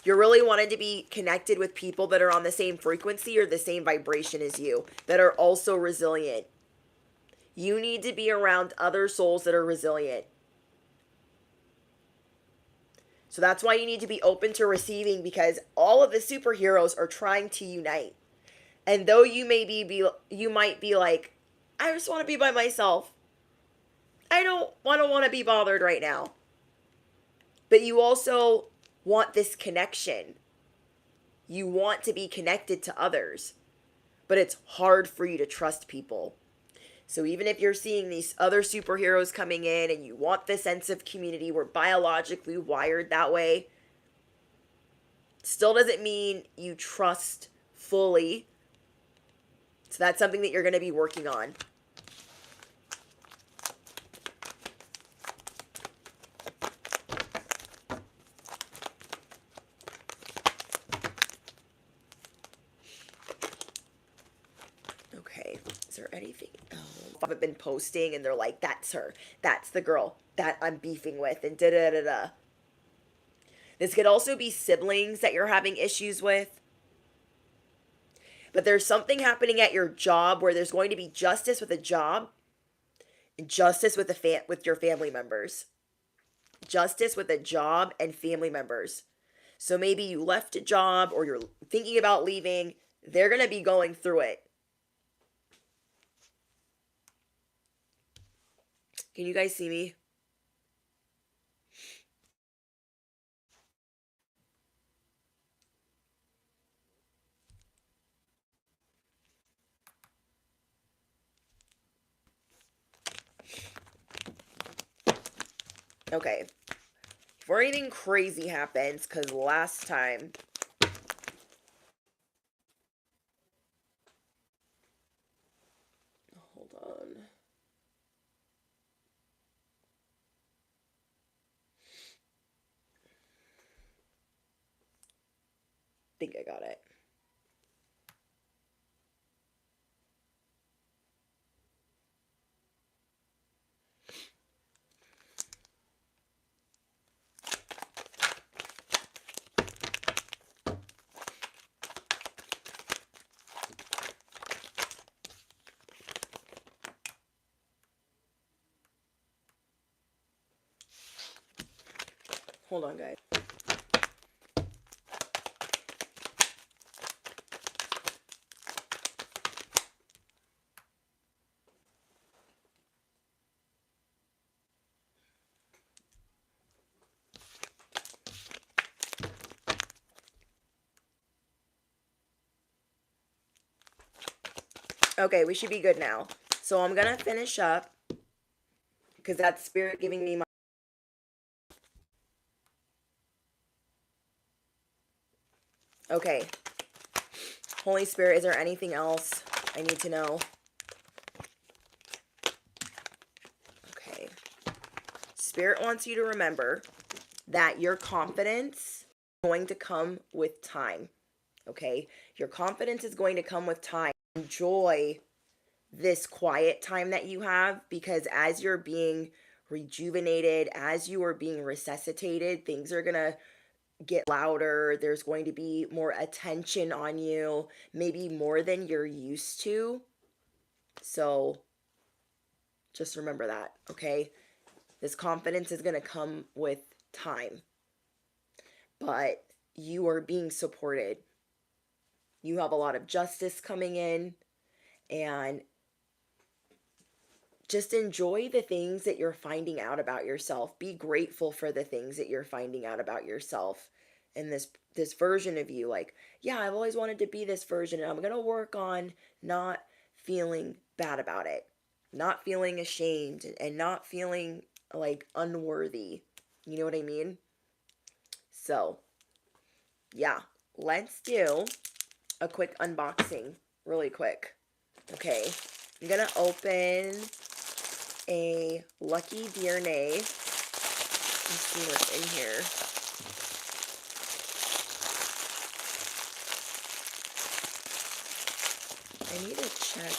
You're really wanting to be connected with people that are on the same frequency or the same vibration as you, that are also resilient. You need to be around other souls that are resilient. So that's why you need to be open to receiving, because all of the superheroes are trying to unite. And though you might be like, I just want to be by myself. I don't want to be bothered right now. But you also want this connection. You want to be connected to others. But it's hard for you to trust people. So even if you're seeing these other superheroes coming in and you want this sense of community, we're biologically wired that way, still doesn't mean you trust fully. So that's something that you're going to be working on. Okay, is there anything? Oh, I haven't been posting and they're like, that's her. That's the girl that I'm beefing with and da-da-da-da. This could also be siblings that you're having issues with. But there's something happening at your job where there's going to be justice with a job and justice with with your family members. Justice with a job and family members. So maybe you left a job or you're thinking about leaving. They're going to be going through it. Can you guys see me? Okay. Before anything crazy happens, because last time. Hold on. Think I got it. Hold on, guys. Okay, we should be good now. So I'm going to finish up because that's spirit giving me my. Okay. Holy Spirit, is there anything else I need to know? Okay. Spirit wants you to remember that your confidence is going to come with time. Okay? Your confidence is going to come with time. Enjoy this quiet time that you have, because as you're being rejuvenated, as you are being resuscitated, things are going to get louder. There's going to be more attention on you, maybe more than you're used to. So just remember that, okay? This confidence is going to come with time, but you are being supported. You have a lot of justice coming in, and just enjoy the things that you're finding out about yourself. Be grateful for the things that you're finding out about yourself and this version of you. Like, yeah, I've always wanted to be this version, and I'm going to work on not feeling bad about it, not feeling ashamed, and not feeling like unworthy. You know what I mean? So, yeah, let's do a quick unboxing really quick. Okay, I'm going to open a Lucky Dear Nay. Let's see what's in here. I need to check.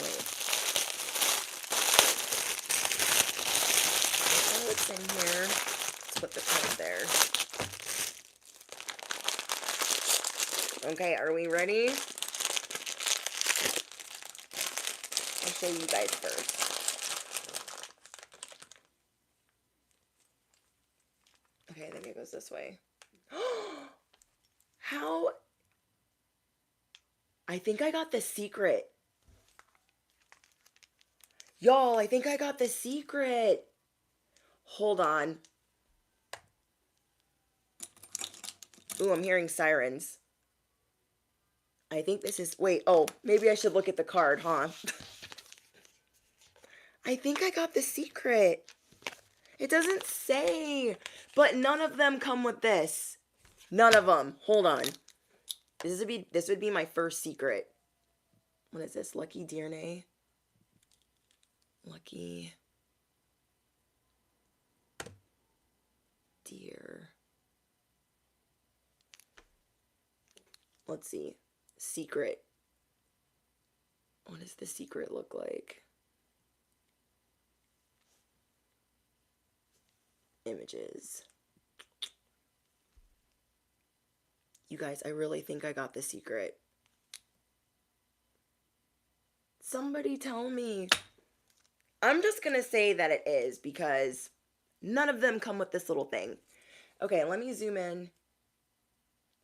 Wait. I don't know what's in here. Let's put the card there. Okay, are we ready? I'll show you guys first. Okay, I think it goes this way. How? I think I got the secret. Y'all, I think I got the secret. Hold on. Ooh, I'm hearing sirens. I think this is... Wait, oh, maybe I should look at the card, huh? I think I got the secret. It doesn't say. But none of them come with this. None of them. Hold on. This would be my first secret. What is this? Lucky Dear Nay? Lucky Dear. Let's see. Secret. What does the secret look like? Images. You guys, I really think I got the secret. Somebody tell me. I'm just going to say that it is because none of them come with this little thing. Okay, let me zoom in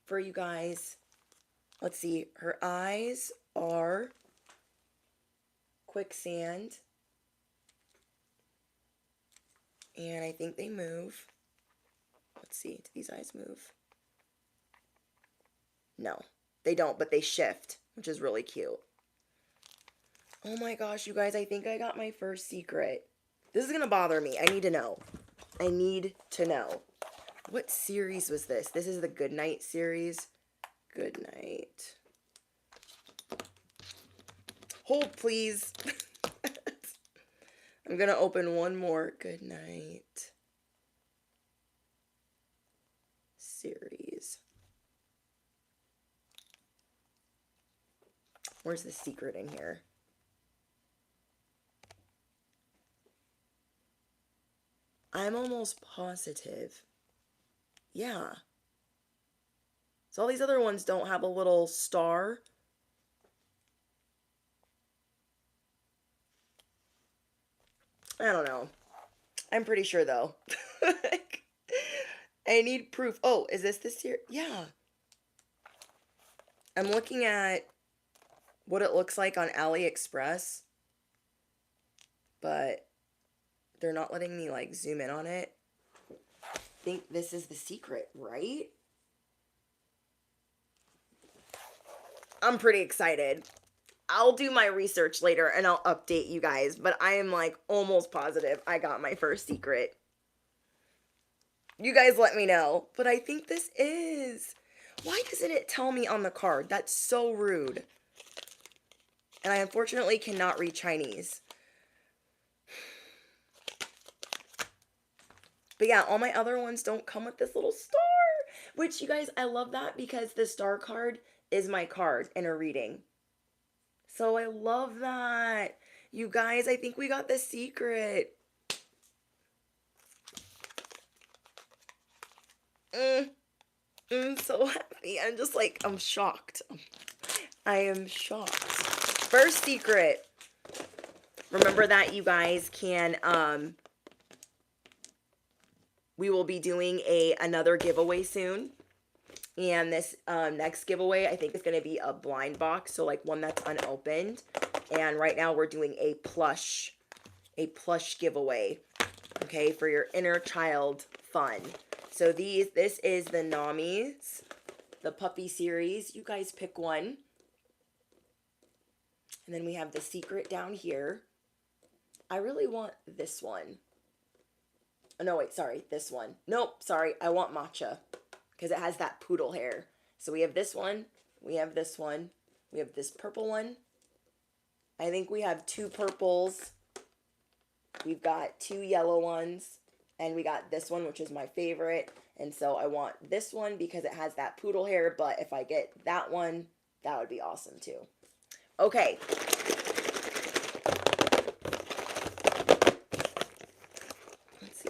for you guys. Let's see. Her eyes are quicksand. And I think they move. Let's see. Do these eyes move? No, they don't, but they shift, which is really cute. Oh my gosh, you guys, I think I got my first secret. This is going to bother me. I need to know. I need to know. What series was this? This is the Goodnight series. Goodnight. Hold, please. I'm going to open one more Goodnight series. Where's the secret in here? I'm almost positive. Yeah. So all these other ones don't have a little star. I don't know. I'm pretty sure though. I need proof. Oh, is this series? Yeah. I'm looking at what it looks like on AliExpress, but they're not letting me like zoom in on it. I think this is the secret, right? I'm pretty excited. I'll do my research later and I'll update you guys, but I am like almost positive I got my first secret. You guys let me know, but I think this is. Why doesn't it tell me on the card? That's so rude. And I unfortunately cannot read Chinese. But yeah, all my other ones don't come with this little star. Which, you guys, I love that because the star card is my card in a reading. So I love that. You guys, I think we got the secret. I'm so happy. I'm just like, I'm shocked. I am shocked. First secret. Remember that you guys can, we will be doing another giveaway soon. And this next giveaway, I think, is going to be a blind box. So, like, one that's unopened. And right now, we're doing a plush giveaway. Okay, for your inner child fun. So, this is the Namis, the puppy series. You guys pick one. And then we have the secret down here. I really want this one. Oh, no, wait, sorry, this one. Nope, sorry, I want Matcha. Because it has that poodle hair. So we have this one. We have this one. We have this purple one. I think we have 2 purples. We've got 2 yellow ones. And we got this one, which is my favorite. And so I want this one because it has that poodle hair. But if I get that one, that would be awesome too. Okay. Let's see.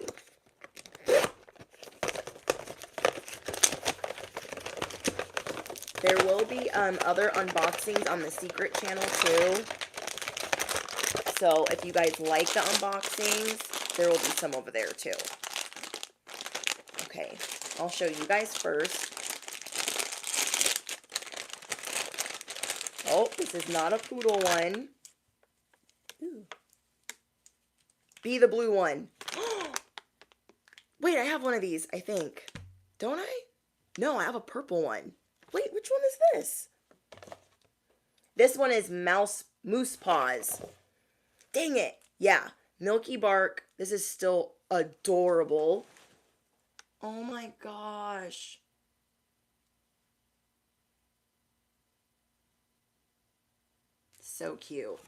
There will be other unboxings on the secret channel too. So if you guys like the unboxings, there will be some over there too. Okay, I'll show you guys first. Oh, this is not a poodle one. Ooh. Be the blue one. Wait, I have one of these, I think. Don't I? No, I have a purple one. Wait, which one is this? This one is Moose Paws. Dang it. Yeah, Milky Bark. This is still adorable. Oh my gosh. So cute.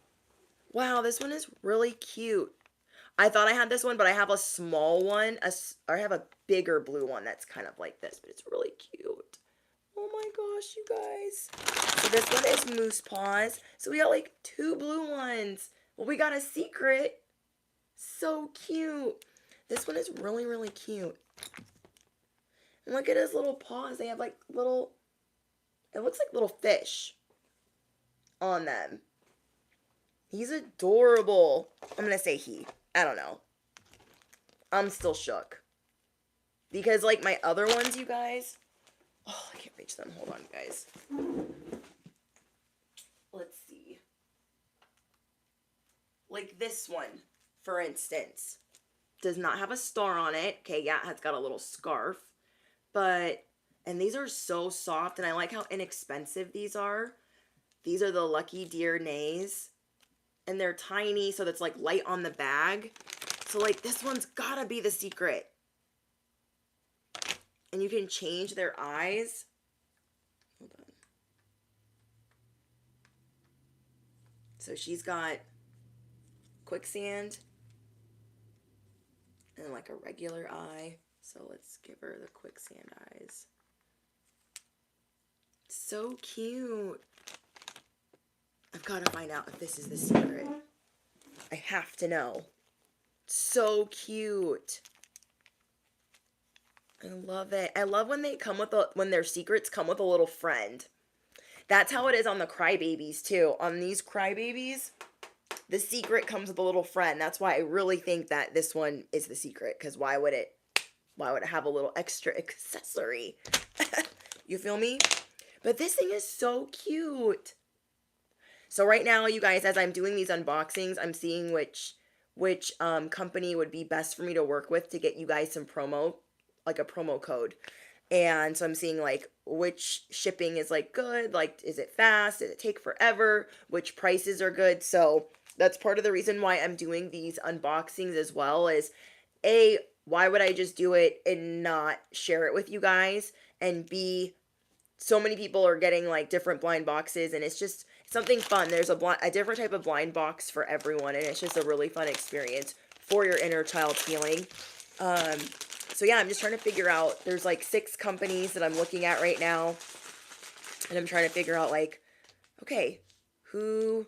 Wow, this one is really cute. I thought I had this one, but I have a small one. I have a bigger blue one that's kind of like this, but it's really cute. Oh my gosh, you guys. So this one is Moose Paws. So we got like 2 blue ones. Well, we got a secret. So cute. This one is really, really cute. And look at his little paws. They have like little, it looks like little fish on them. He's adorable. I'm going to say he. I don't know. I'm still shook. Because, like, my other ones, you guys... Oh, I can't reach them. Hold on, guys. Let's see. Like this one, for instance, does not have a star on it. Okay, yeah, it's got a little scarf. But, and these are so soft, and I like how inexpensive these are. These are the Lucky Deer Nays. And they're tiny, so that's like light on the bag. So like this one's gotta be the secret. And you can change their eyes. Hold on. So she's got quicksand and like a regular eye. So let's give her the quicksand eyes. So cute. I've got to find out if this is the secret. I have to know. So cute. I love it. I love when they come with when their secrets come with a little friend. That's how it is on the Crybabies too. On these Crybabies, the secret comes with a little friend. That's why I really think that this one is the secret. Because why would it have a little extra accessory? You feel me? But this thing is so cute. So right now, you guys, as I'm doing these unboxings, I'm seeing which company would be best for me to work with to get you guys some promo, like a promo code. And so I'm seeing like which shipping is like good, like is it fast, does it take forever, which prices are good. So that's part of the reason why I'm doing these unboxings as well is A, why would I just do it and not share it with you guys? And B, so many people are getting like different blind boxes and it's just something fun. There's a different type of blind box for everyone and it's just a really fun experience for your inner child's healing. So yeah, I'm just trying to figure out, there's like 6 companies that I'm looking at right now and I'm trying to figure out like, okay, who,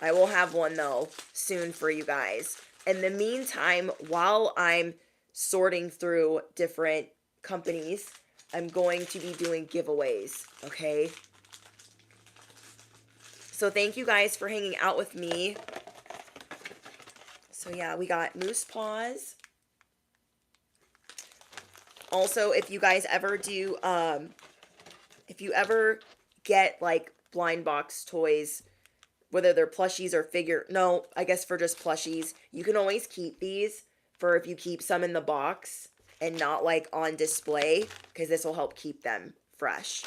I will have one though soon for you guys. In the meantime, while I'm sorting through different companies, I'm going to be doing giveaways, okay? So thank you guys for hanging out with me. So yeah, we got Moose Paws. Also, if you guys ever do, if you ever get like blind box toys, whether they're plushies or I guess for just plushies, you can always keep these for if you keep some in the box and not like on display, because this will help keep them fresh.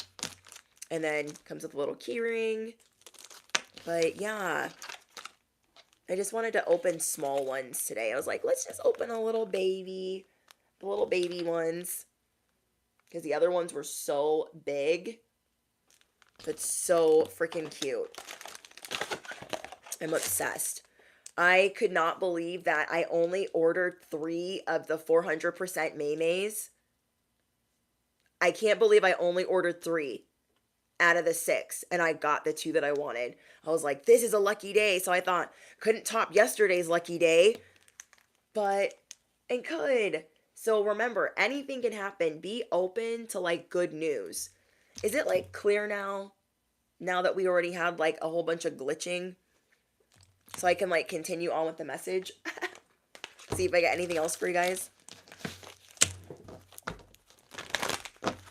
And then comes with a little key ring. But yeah, I just wanted to open small ones today. I was like, let's just open the little baby ones, because the other ones were so big. It's so freaking cute. I'm obsessed. I could not believe that I only ordered 3 of the 400% Maymays. I can't believe I only ordered 3 out of the 6 and I got the 2 that I wanted. I was like, this is a lucky day. So I thought, couldn't top yesterday's lucky day, but it could. So remember, anything can happen. Be open to like good news. Is it like clear now? Now that we already had like a whole bunch of glitching? So I can like continue on with the message. See if I get anything else for you guys.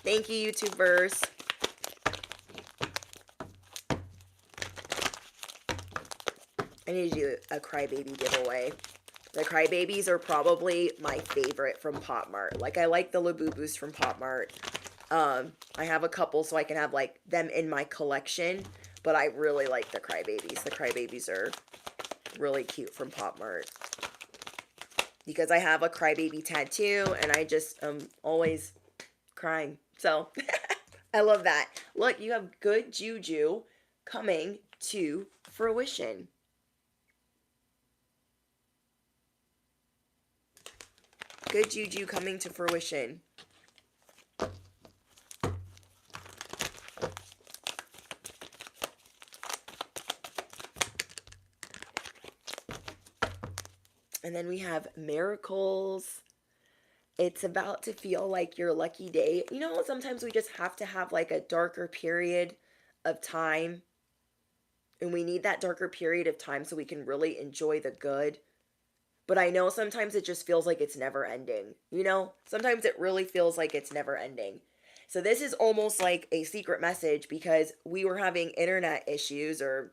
Thank you, YouTubers. I need to do a Crybaby giveaway. The Crybabies are probably my favorite from Pop Mart. Like, I like the Labubus from Pop Mart. I have a couple so I can have like them in my collection, but I really like the Crybabies. The Crybabies are really cute from Pop Mart. Because I have a Crybaby tattoo and I just am always crying. So, I love that. Look, you have good juju coming to fruition. Good juju coming to fruition. And then we have miracles. It's about to feel like your lucky day. You know, sometimes we just have to have like a darker period of time And we need that darker period of time so we can really enjoy the good. But I know sometimes it just feels like it's never ending. You know, sometimes it really feels like it's never ending. So this is almost like a secret message because we were having internet issues or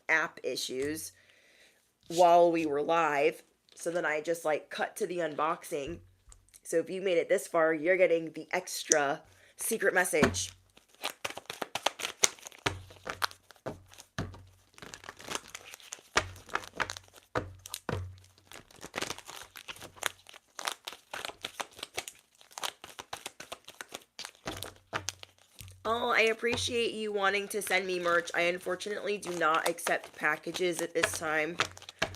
app issues while we were live. So then I just like cut to the unboxing. So if you made it this far, you're getting the extra secret message. Oh, I appreciate you wanting to send me merch. I unfortunately do not accept packages at this time.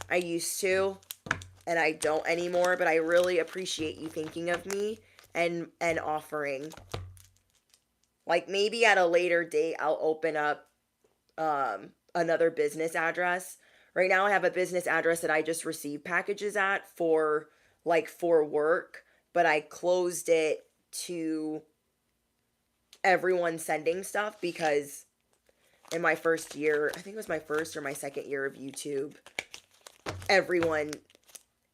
I used to, and I don't anymore, but I really appreciate you thinking of me and offering. Like maybe at a later date I'll open up another business address. Right now I have a business address that I just receive packages at for work, but I closed it to everyone sending stuff because in my first year, I think it was my first or my second year of YouTube, everyone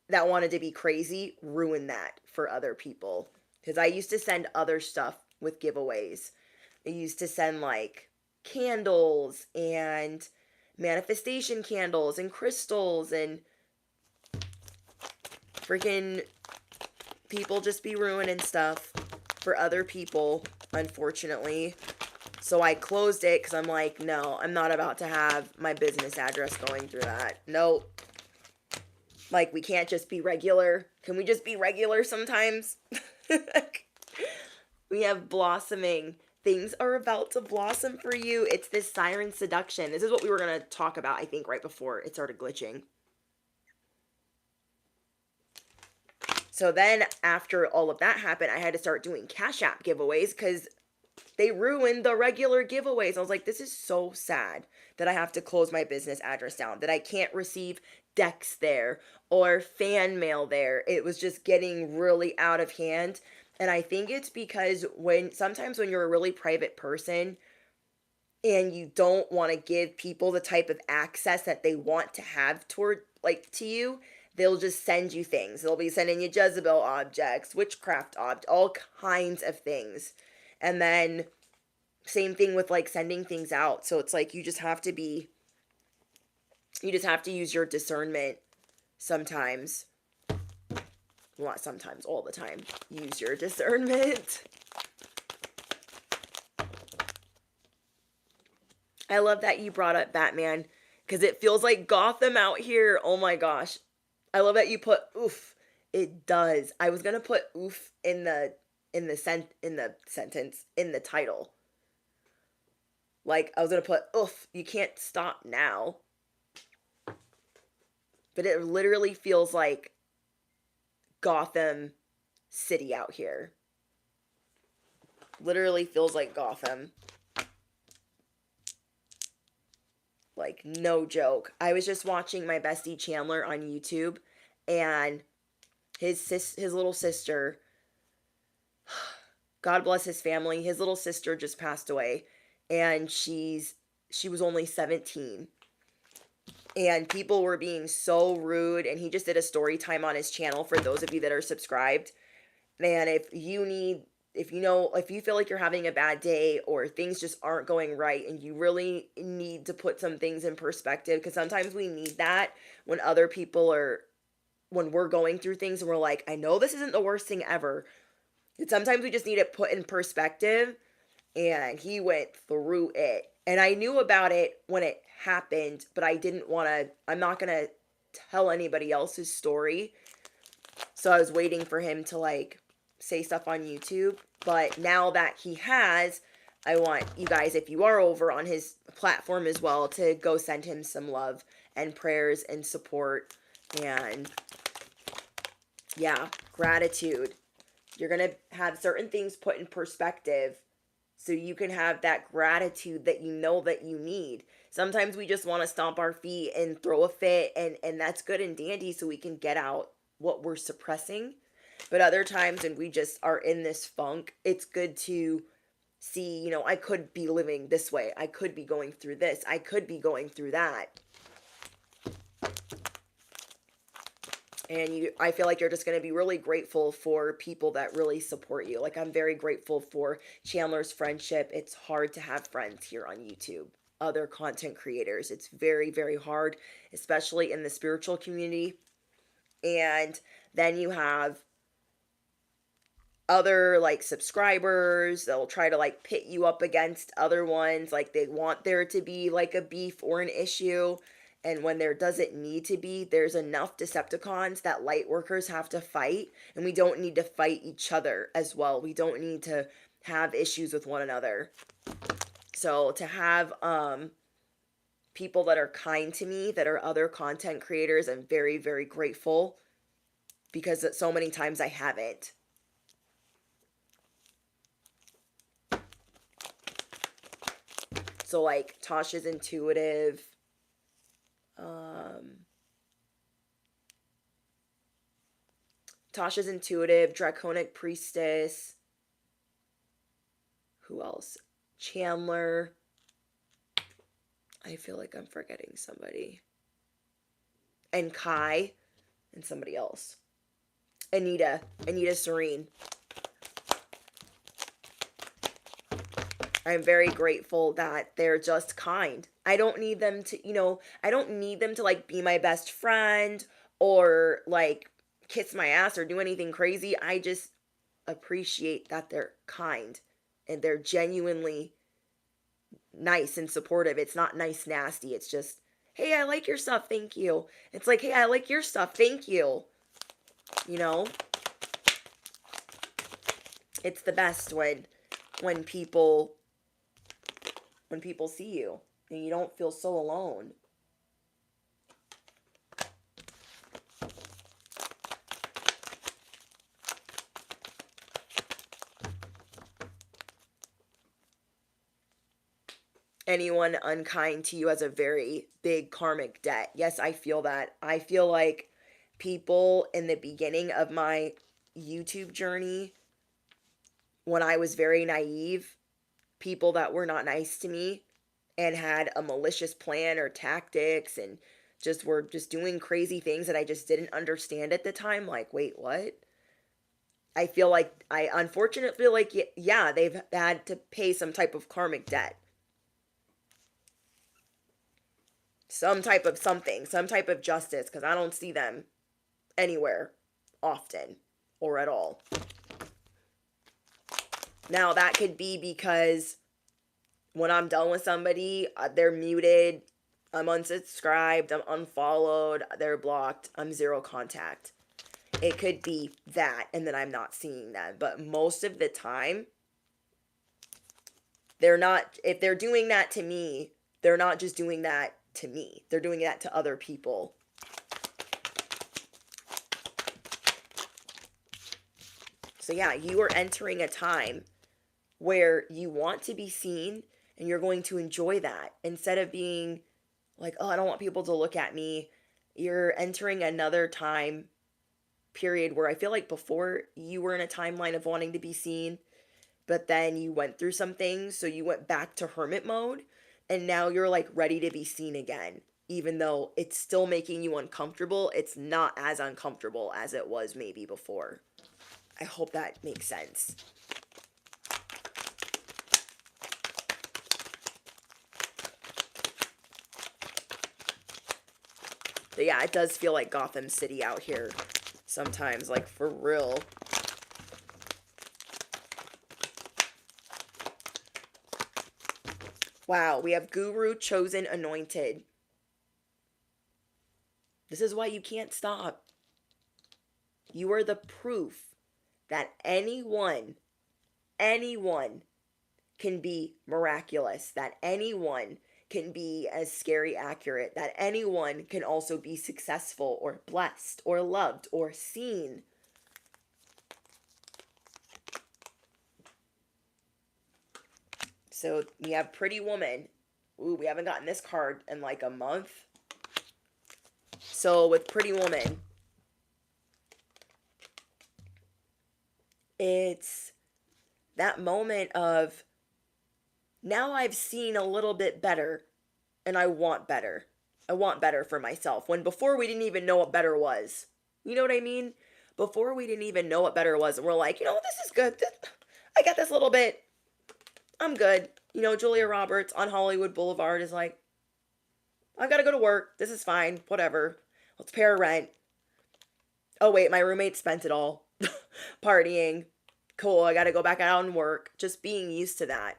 that wanted to be crazy ruined that for other people. Because I used to send other stuff with giveaways. I used to send like candles and manifestation candles and crystals, and freaking people just be ruining stuff for other people, unfortunately. So I closed it because I'm like, no, I'm not about to have my business address going through that. Nope. Like, we can't just be regular. Can we just be regular sometimes? We have blossoming. Things are about to blossom for you. It's this siren seduction. This is what we were going to talk about, I think, right before it started glitching. So then, after all of that happened, I had to start doing Cash App giveaways because they ruined the regular giveaways. I was like, this is so sad that I have to close my business address down, that I can't receive decks there or fan mail there. It was just getting really out of hand. And I think it's because sometimes when you're a really private person and you don't want to give people the type of access that they want to have to you, they'll just send you things. They'll be sending you Jezebel objects, witchcraft objects, all kinds of things. And then same thing with like sending things out. So it's like you just have to use your discernment sometimes. Well, not sometimes, all the time. Use your discernment. I love that you brought up Batman because it feels like Gotham out here. Oh my gosh. I love that you put oof. It does. I was going to put oof in the sentence in the title. Like I was going to put oof, you can't stop now. But it literally feels like Gotham City out here. Literally feels like Gotham. Like, no joke. I was just watching my bestie Chandler on YouTube, and his little sister, God bless his family, his little sister just passed away, and she was only 17. And people were being so rude, and he just did a story time on his channel for those of you that are subscribed. And if you feel like you're having a bad day or things just aren't going right and you really need to put some things in perspective, because sometimes we need that when when we're going through things and we're like, I know this isn't the worst thing ever. And sometimes we just need it put in perspective, and he went through it. And I knew about it when it happened, but I'm not going to tell anybody else's story. So I was waiting for him to like say stuff on YouTube. But now that he has, I want you guys, if you are over on his platform as well, to go send him some love and prayers and support. And yeah, gratitude. You're going to have certain things put in perspective so you can have that gratitude that you know that you need. Sometimes we just want to stomp our feet and throw a fit, and that's good and dandy so we can get out what we're suppressing. But other times when we just are in this funk, it's good to see, I could be living this way. I could be going through this. I could be going through that. And I feel like you're just going to be really grateful for people that really support you. Like, I'm very grateful for Chandler's friendship. It's hard to have friends here on YouTube, other content creators. It's very, very hard, especially in the spiritual community. And then you have other like subscribers. They'll try to like pit you up against other ones. Like, they want there to be like a beef or an issue. And when there doesn't need to be, there's enough Decepticons that light workers have to fight. And we don't need to fight each other as well. We don't need to have issues with one another. So to have people that are kind to me, that are other content creators, I'm very, very grateful, because so many times I haven't. So like Tasha's Intuitive, Draconic Priestess, who else? Chandler. I feel like I'm forgetting somebody. And Kai, and somebody else. Anita Serene. I'm very grateful that they're just kind. I don't need them to, I don't need them to like be my best friend or like kiss my ass or do anything crazy. I just appreciate that they're kind and they're genuinely nice and supportive. It's not nice nasty. It's just, hey, I like your stuff, thank you. It's like, hey, I like your stuff, thank you. It's the best when people see you and you don't feel so alone. Anyone unkind to you has a very big karmic debt. Yes, I feel that. I feel like people in the beginning of my YouTube journey, when I was very naive, people that were not nice to me and had a malicious plan or tactics and were doing crazy things that I just didn't understand at the time. Like, wait, what? I feel like I unfortunately feel like, yeah, they've had to pay some type of karmic debt. Some type of something, some type of justice, because I don't see them anywhere often or at all. Now, that could be because when I'm done with somebody, they're muted, I'm unsubscribed, I'm unfollowed, they're blocked, I'm zero contact. It could be that, and then I'm not seeing them. But most of the time, they're not, if they're doing that to me, they're not just doing that to me. They're doing that to other people. So yeah, you are entering a time where you want to be seen and you're going to enjoy that. Instead of being like, oh, I don't want people to look at me. You're entering another time period where I feel like before you were in a timeline of wanting to be seen, but then you went through some things, so you went back to hermit mode, and now you're like ready to be seen again. Even though it's still making you uncomfortable, it's not as uncomfortable as it was maybe before. I hope that makes sense. But yeah, it does feel like Gotham City out here sometimes, like for real. Wow, we have Guru, Chosen, Anointed. This is why you can't stop. You are the proof that anyone can be miraculous, that anyone can be as scary accurate, that anyone can also be successful or blessed or loved or seen. So we have Pretty Woman. Ooh, we haven't gotten this card in like a month. So with Pretty Woman, it's that moment of Now I've seen a little bit better and I want better. I want better for myself. When before we didn't even know what better was. You know what I mean? Before we didn't even know what better was. And we're like, this is good. I got this little bit. I'm good. Julia Roberts on Hollywood Boulevard is like, I've got to go to work. This is fine. Whatever. Let's pay our rent. Oh, wait, my roommate spent it all. Partying. Cool. I got to go back out and work. Just being used to that.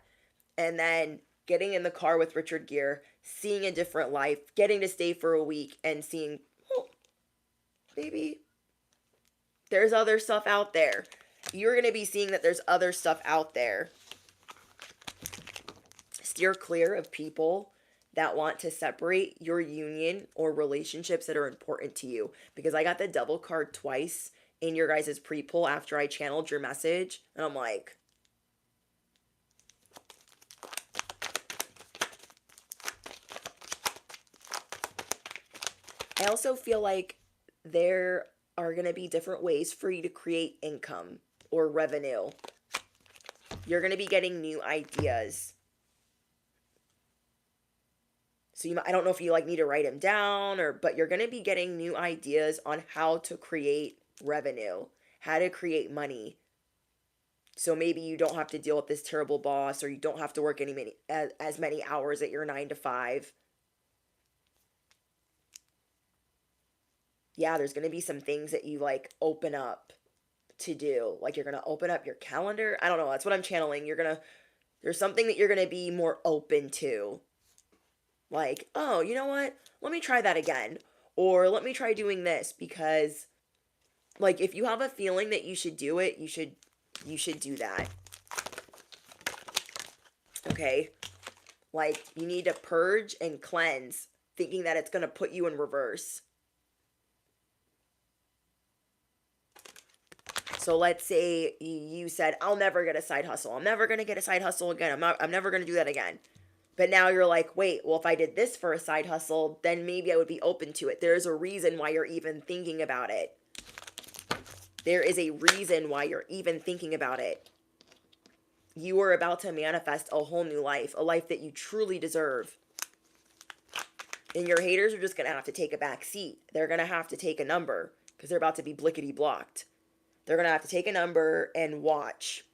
And then getting in the car with Richard Gere, seeing a different life, getting to stay for a week and seeing, well, maybe there's other stuff out there. You're going to be seeing that there's other stuff out there. Steer clear of people that want to separate your union or relationships that are important to you. Because I got the devil card twice in your guys' pre-pull after I channeled your message. And I'm like, I also feel like there are going to be different ways for you to create income or revenue. You're going to be getting new ideas. So I don't know if you need to write them down but you're going to be getting new ideas on how to create revenue, how to create money. So maybe you don't have to deal with this terrible boss, or you don't have to work as many hours at your 9 to 5. Yeah, there's going to be some things that you open up to do. You're going to open up your calendar. I don't know. That's what I'm channeling. There's something that you're going to be more open to. Oh, you know what? Let me try that again. Or let me try doing this because if you have a feeling that you should do it, you should do that. Okay? You need to purge and cleanse thinking that it's going to put you in reverse. So let's say you said, I'll never get a side hustle. I'm never going to get a side hustle again. I'm never going to do that again. But now you're like, wait, well, if I did this for a side hustle, then maybe I would be open to it. There's a reason why you're even thinking about it. There is a reason why you're even thinking about it. You are about to manifest a whole new life, a life that you truly deserve. And your haters are just going to have to take a back seat. They're going to have to take a number because they're about to be blickety blocked. They're going to have to take a number and watch.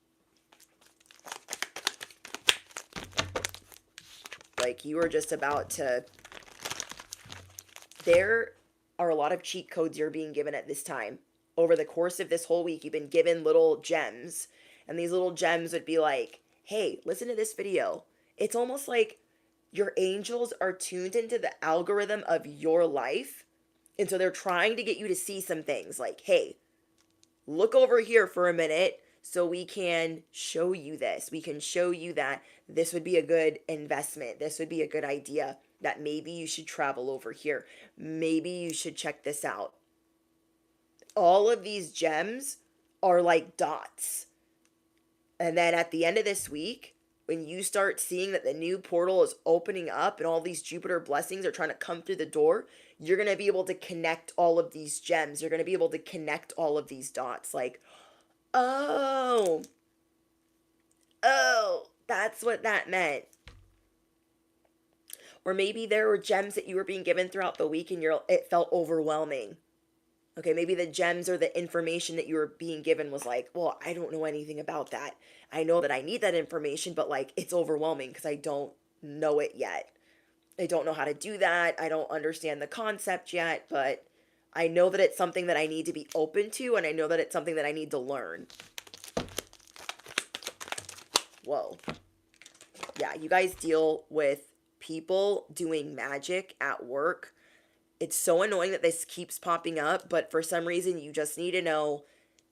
You are just about to... There are a lot of cheat codes you're being given at this time. Over the course of this whole week, you've been given little gems. And these little gems would be like, hey, listen to this video. It's almost like your angels are tuned into the algorithm of your life. And so they're trying to get you to see some things like, hey, look over here for a minute so we can show you this. We can show you that this would be a good investment. This would be a good idea, that maybe you should travel over here. Maybe you should check this out. All of these gems are like dots. And then at the end of this week, when you start seeing that the new portal is opening up and all these Jupiter blessings are trying to come through the door, you're going to be able to connect all of these gems. You're going to be able to connect all of these dots. Oh, that's what that meant. Or maybe there were gems that you were being given throughout the week and it felt overwhelming. Okay, maybe the gems or the information that you were being given was like, well, I don't know anything about that. I know that I need that information, but it's overwhelming because I don't know it yet. I don't know how to do that. I don't understand the concept yet, but I know that it's something that I need to be open to, and I know that it's something that I need to learn. Whoa. Yeah, you guys deal with people doing magic at work. It's so annoying that this keeps popping up, but for some reason you just need to know,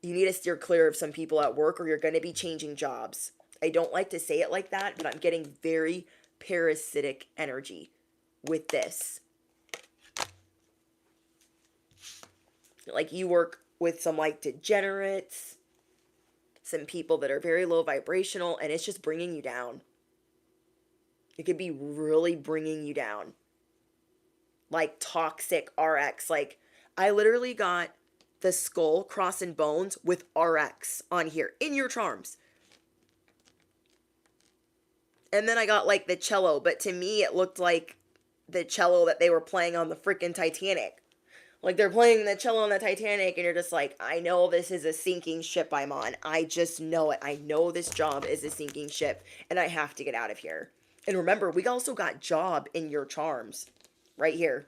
you need to steer clear of some people at work or you're going to be changing jobs. I don't like to say it like that, but I'm getting very parasitic energy with this. You work with some degenerates, some people that are very low vibrational, and it's just bringing you down. It could be really bringing you down. Toxic RX. I literally got the skull, cross, and bones with RX on here in your charms. And then I got like the cello, but to me it looked like the cello that they were playing on the freaking Titanic. Like they're playing the cello on the Titanic, and you're just like, I know this is a sinking ship I'm on. I just know it. I know this job is a sinking ship, and I have to get out of here. And remember, we also got job in your charms right here.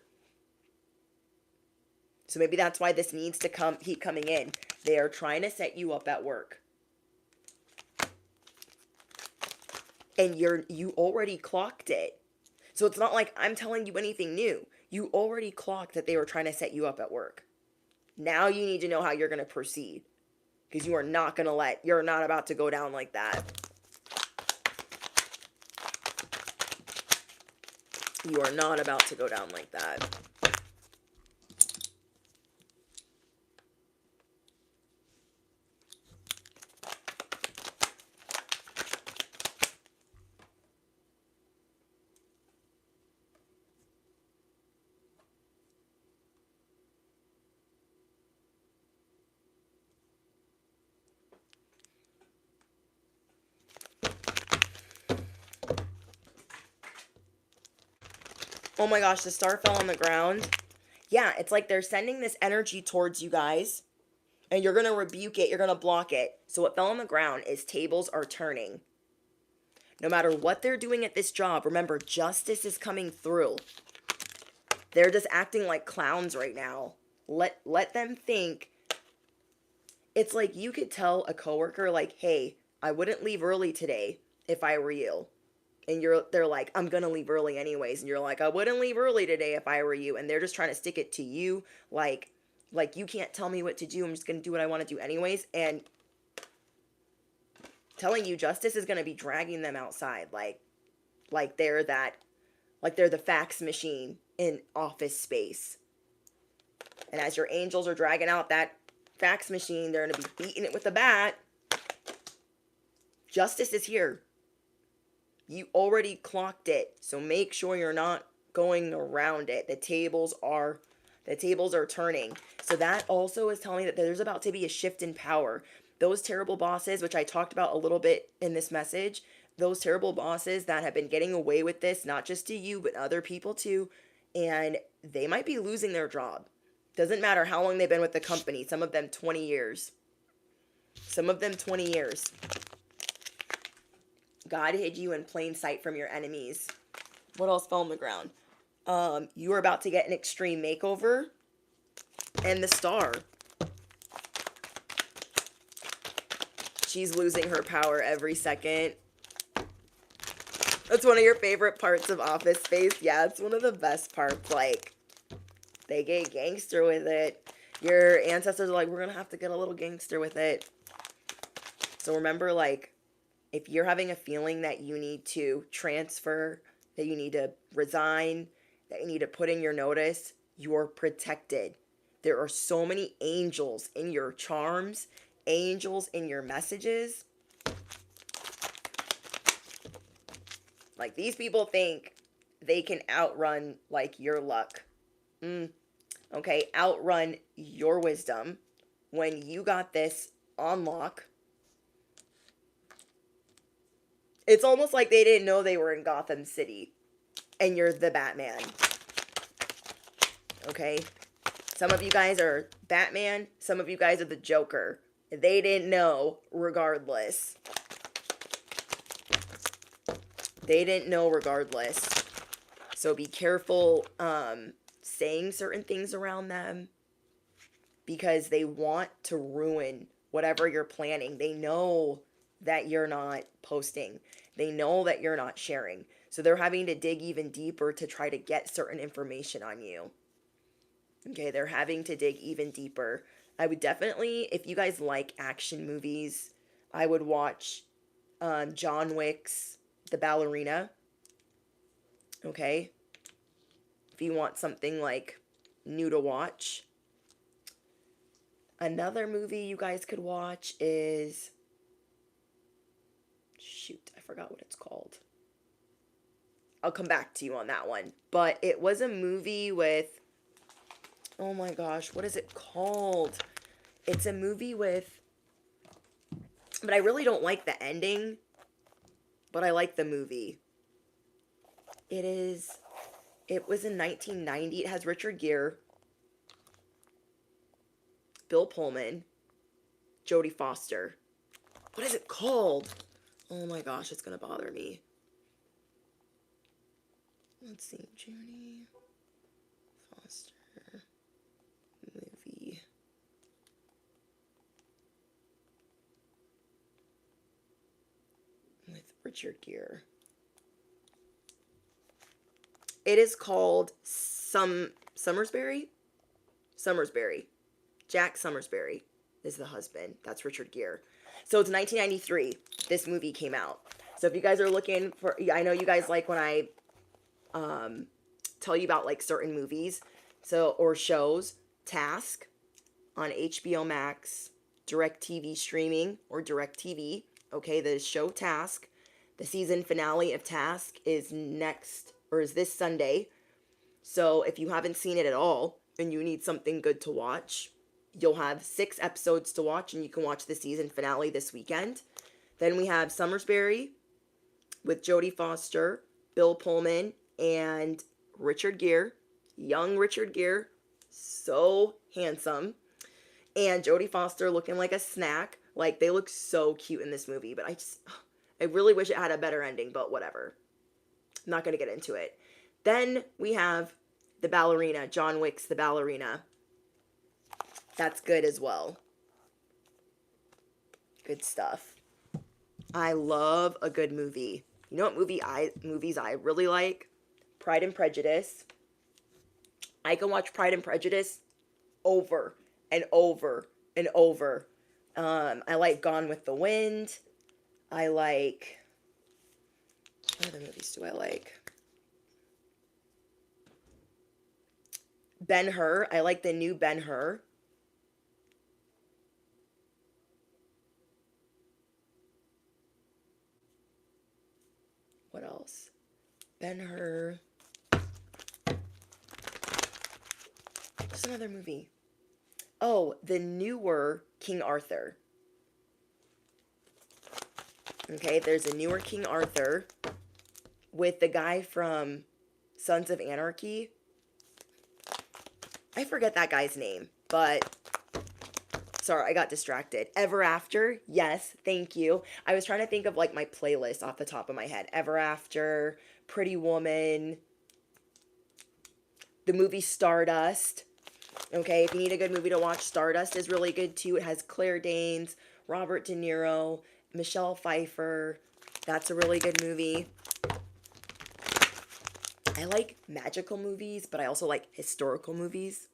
So maybe that's why this needs to keep coming in. They are trying to set you up at work. And you already clocked it. So it's not like I'm telling you anything new. You already clocked that they were trying to set you up at work. Now you need to know how you're going to proceed. Because you're not about to go down like that. You are not about to go down like that. Oh my gosh, the star fell on the ground. Yeah, it's like they're sending this energy towards you guys, and you're going to rebuke it, you're going to block it. So what fell on the ground is tables are turning. No matter what they're doing at this job, remember, justice is coming through. They're just acting like clowns right now. Let them think. It's like you could tell a coworker, like, hey, I wouldn't leave early today if I were you. And they're like, I'm gonna leave early anyways. And you're like, I wouldn't leave early today if I were you. And they're just trying to stick it to you, like you can't tell me what to do. I'm just gonna do what I want to do anyways. And telling you justice is gonna be dragging them outside, like they're the fax machine in office space. And as your angels are dragging out that fax machine, they're gonna be beating it with a bat. Justice is here. You already clocked it, so make sure you're not going around it. The tables are turning. So that also is telling me that there's about to be a shift in power. Those terrible bosses, which I talked about a little bit in this message, those terrible bosses that have been getting away with this, not just to you, but other people too, and they might be losing their job. Doesn't matter how long they've been with the company. Some of them 20 years. Some of them 20 years. God hid you in plain sight from your enemies. What else fell on the ground? You are about to get an extreme makeover. And the star. She's losing her power every second. That's one of your favorite parts of Office Space. Yeah, it's one of the best parts. Like, they get gangster with it. Your ancestors are like, we're going to have to get a little gangster with it. So remember, like, if you're having a feeling that you need to transfer, that you need to resign, that you need to put in your notice, you're protected. There are so many angels in your charms, angels in your messages. Like, these people think they can outrun, like, your luck. Okay, outrun your wisdom when you got this on lock. It's almost like they didn't know they were in Gotham City. And you're the Batman. Okay? Some of you guys are Batman. Some of you guys are the Joker. They didn't know regardless. They didn't know regardless. So be careful saying certain things around them. Because they want to ruin whatever you're planning. They know that you're not posting. They know that you're not sharing. So they're having to dig even deeper to try to get certain information on you. Okay, they're having to dig even deeper. I would definitely, if you guys like action movies, I would watch John Wick's The Ballerina. Okay? If you want something like new to watch. Another movie you guys could watch is... Shoot, I forgot what it's called. I'll come back to you on that one. But it was a movie with... Oh my gosh, what is it called? It's a movie with... But I really don't like the ending. but I like the movie. It was in 1990. It has Richard Gere, Bill Pullman, Jodie Foster. What is it called? Oh my gosh, it's gonna bother me. Let's see, Jodie Foster movie. With Richard Gere. It is called Summersbury? Summersbury. Jack Summersbury is the husband. That's Richard Gere. So it's 1993. This movie came out. So if you guys are looking for, I know you guys like when I tell you about like certain movies, or shows. Task on HBO Max, DirecTV streaming or DirecTV. Okay, the show Task. The season finale of Task is this Sunday. So if you haven't seen it at all and you need something good to watch, you'll have 6 episodes to watch and you can watch the season finale this weekend. Then we have Summersbury with Jodie Foster, Bill Pullman, and Richard Gere. Young Richard Gere. So handsome. And Jodie Foster looking like a snack. Like, they look so cute in this movie. But I really wish it had a better ending, but whatever. I'm not going to get into it. Then we have The Ballerina. John Wick's The Ballerina. That's good as well. Good stuff. I love a good movie. You know what movies I really like? Pride and Prejudice. I can watch Pride and Prejudice over and over and over. I like Gone with the Wind. I like... What other movies do I like? Ben-Hur. I like the new Ben-Hur. What else? Ben-Hur. What's another movie? Oh, the newer King Arthur. Okay, there's a newer King Arthur with the guy from Sons of Anarchy. I forget that guy's name, but sorry, I got distracted. Ever After, yes, thank you. I was trying to think of like my playlist off the top of my head. Ever After, Pretty Woman, the movie Stardust. Okay, if you need a good movie to watch, Stardust is really good too. It has Claire Danes, Robert De Niro, Michelle Pfeiffer. That's a really good movie. I like magical movies, but I also like historical movies.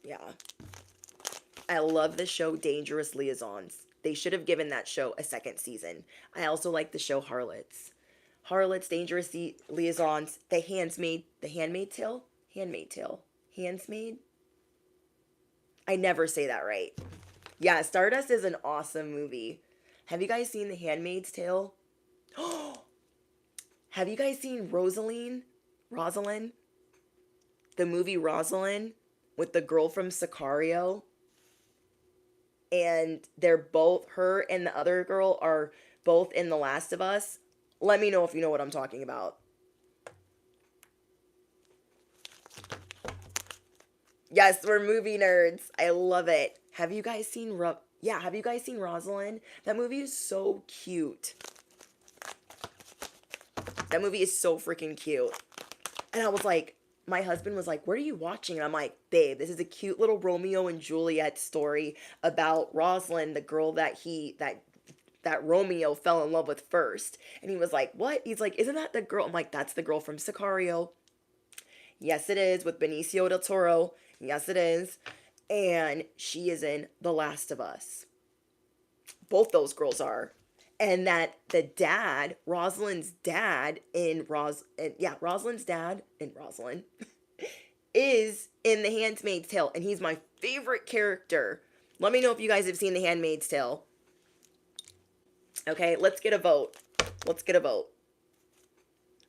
Yeah. I love the show Dangerous Liaisons. They should have given that show a second season. I also like the show Harlots. Harlots, Dangerous Liaisons, The Handmaid's Tale? Handsmaid? I never say that right. Yeah, Stardust is an awesome movie. Have you guys seen The Handmaid's Tale? Have you guys seen Rosalind? The movie Rosalind with the girl from Sicario? And her and the other girl are both in The Last of Us. Let me know if you know what I'm talking about. Yes, we're movie nerds. I love it. Have you guys seen Rosalind? That movie is so cute. That movie is so freaking cute. And I was like, my husband was like, what are you watching? And I'm like, babe, this is a cute little Romeo and Juliet story about Rosalind, the girl that Romeo fell in love with first. And he was like, what? He's like, isn't that the girl? I'm like, that's the girl from Sicario. Yes, it is, with Benicio del Toro. Yes, it is. And she is in The Last of Us. Both those girls are. And that Rosalind's dad in Rosalind, is in The Handmaid's Tale. And he's my favorite character. Let me know if you guys have seen The Handmaid's Tale. Okay, let's get a vote.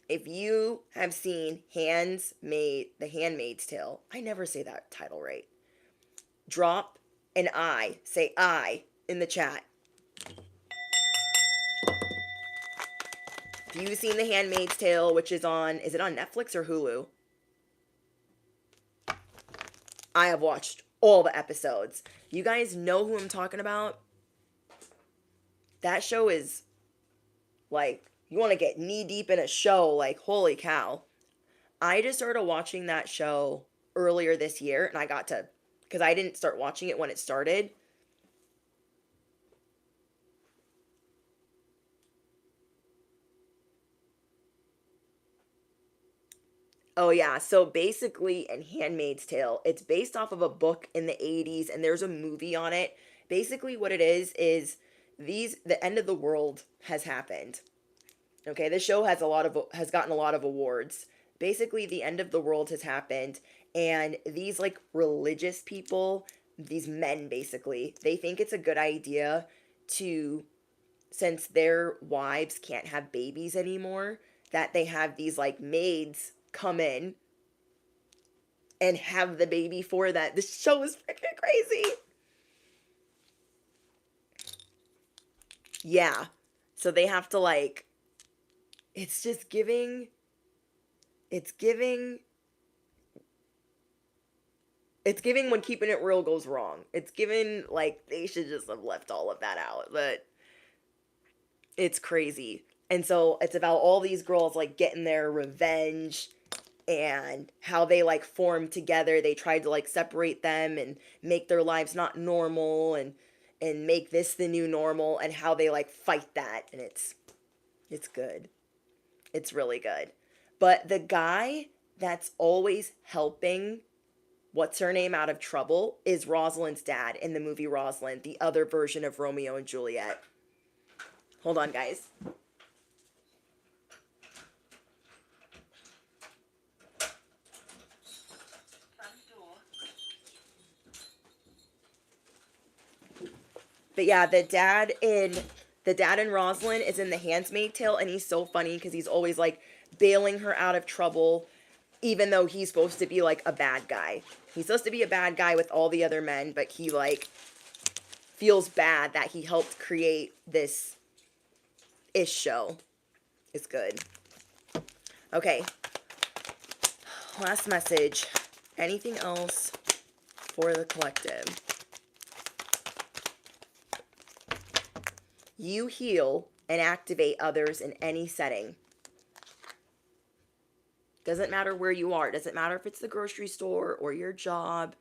If you have seen The Handmaid's Tale, I never say that title right. Drop an say I in the chat. If you've seen The Handmaid's Tale, which is it on Netflix or Hulu? I have watched all the episodes. You guys know who I'm talking about? That show is like, you want to get knee deep in a show, like, holy cow. I just started watching that show earlier this year, and I got to, because I didn't start watching it when it started. Oh yeah, so basically in Handmaid's Tale, it's based off of a book in the 80s and there's a movie on it. Basically what it is the end of the world has happened. Okay, this show has gotten a lot of awards. Basically the end of the world has happened and these like religious people, these men basically, they think it's a good idea to, since their wives can't have babies anymore, that they have these like maids come in and have the baby for that. This show is freaking crazy. Yeah. So they have to like, it's just giving, it's giving, it's giving when keeping it real goes wrong. It's giving like they should just have left all of that out, but it's crazy. And so it's about all these girls like getting their revenge and how they like formed together. They tried to like separate them and make their lives not normal and make this the new normal and how they like fight that, and it's good. It's really good. But the guy that's always helping what's her name out of trouble is Rosalind's dad in the movie Rosalind, the other version of Romeo and Juliet. Hold on, guys. But yeah, the dad in Rosalind is in The Handmaid's Tale, and he's so funny because he's always like bailing her out of trouble, even though he's supposed to be like a bad guy. He's supposed to be a bad guy with all the other men, but he like feels bad that he helped create this ish show. It's good. Okay. Last message. Anything else for the collective? You heal and activate others in any setting. Doesn't matter where you are. Doesn't matter if it's the grocery store or your job.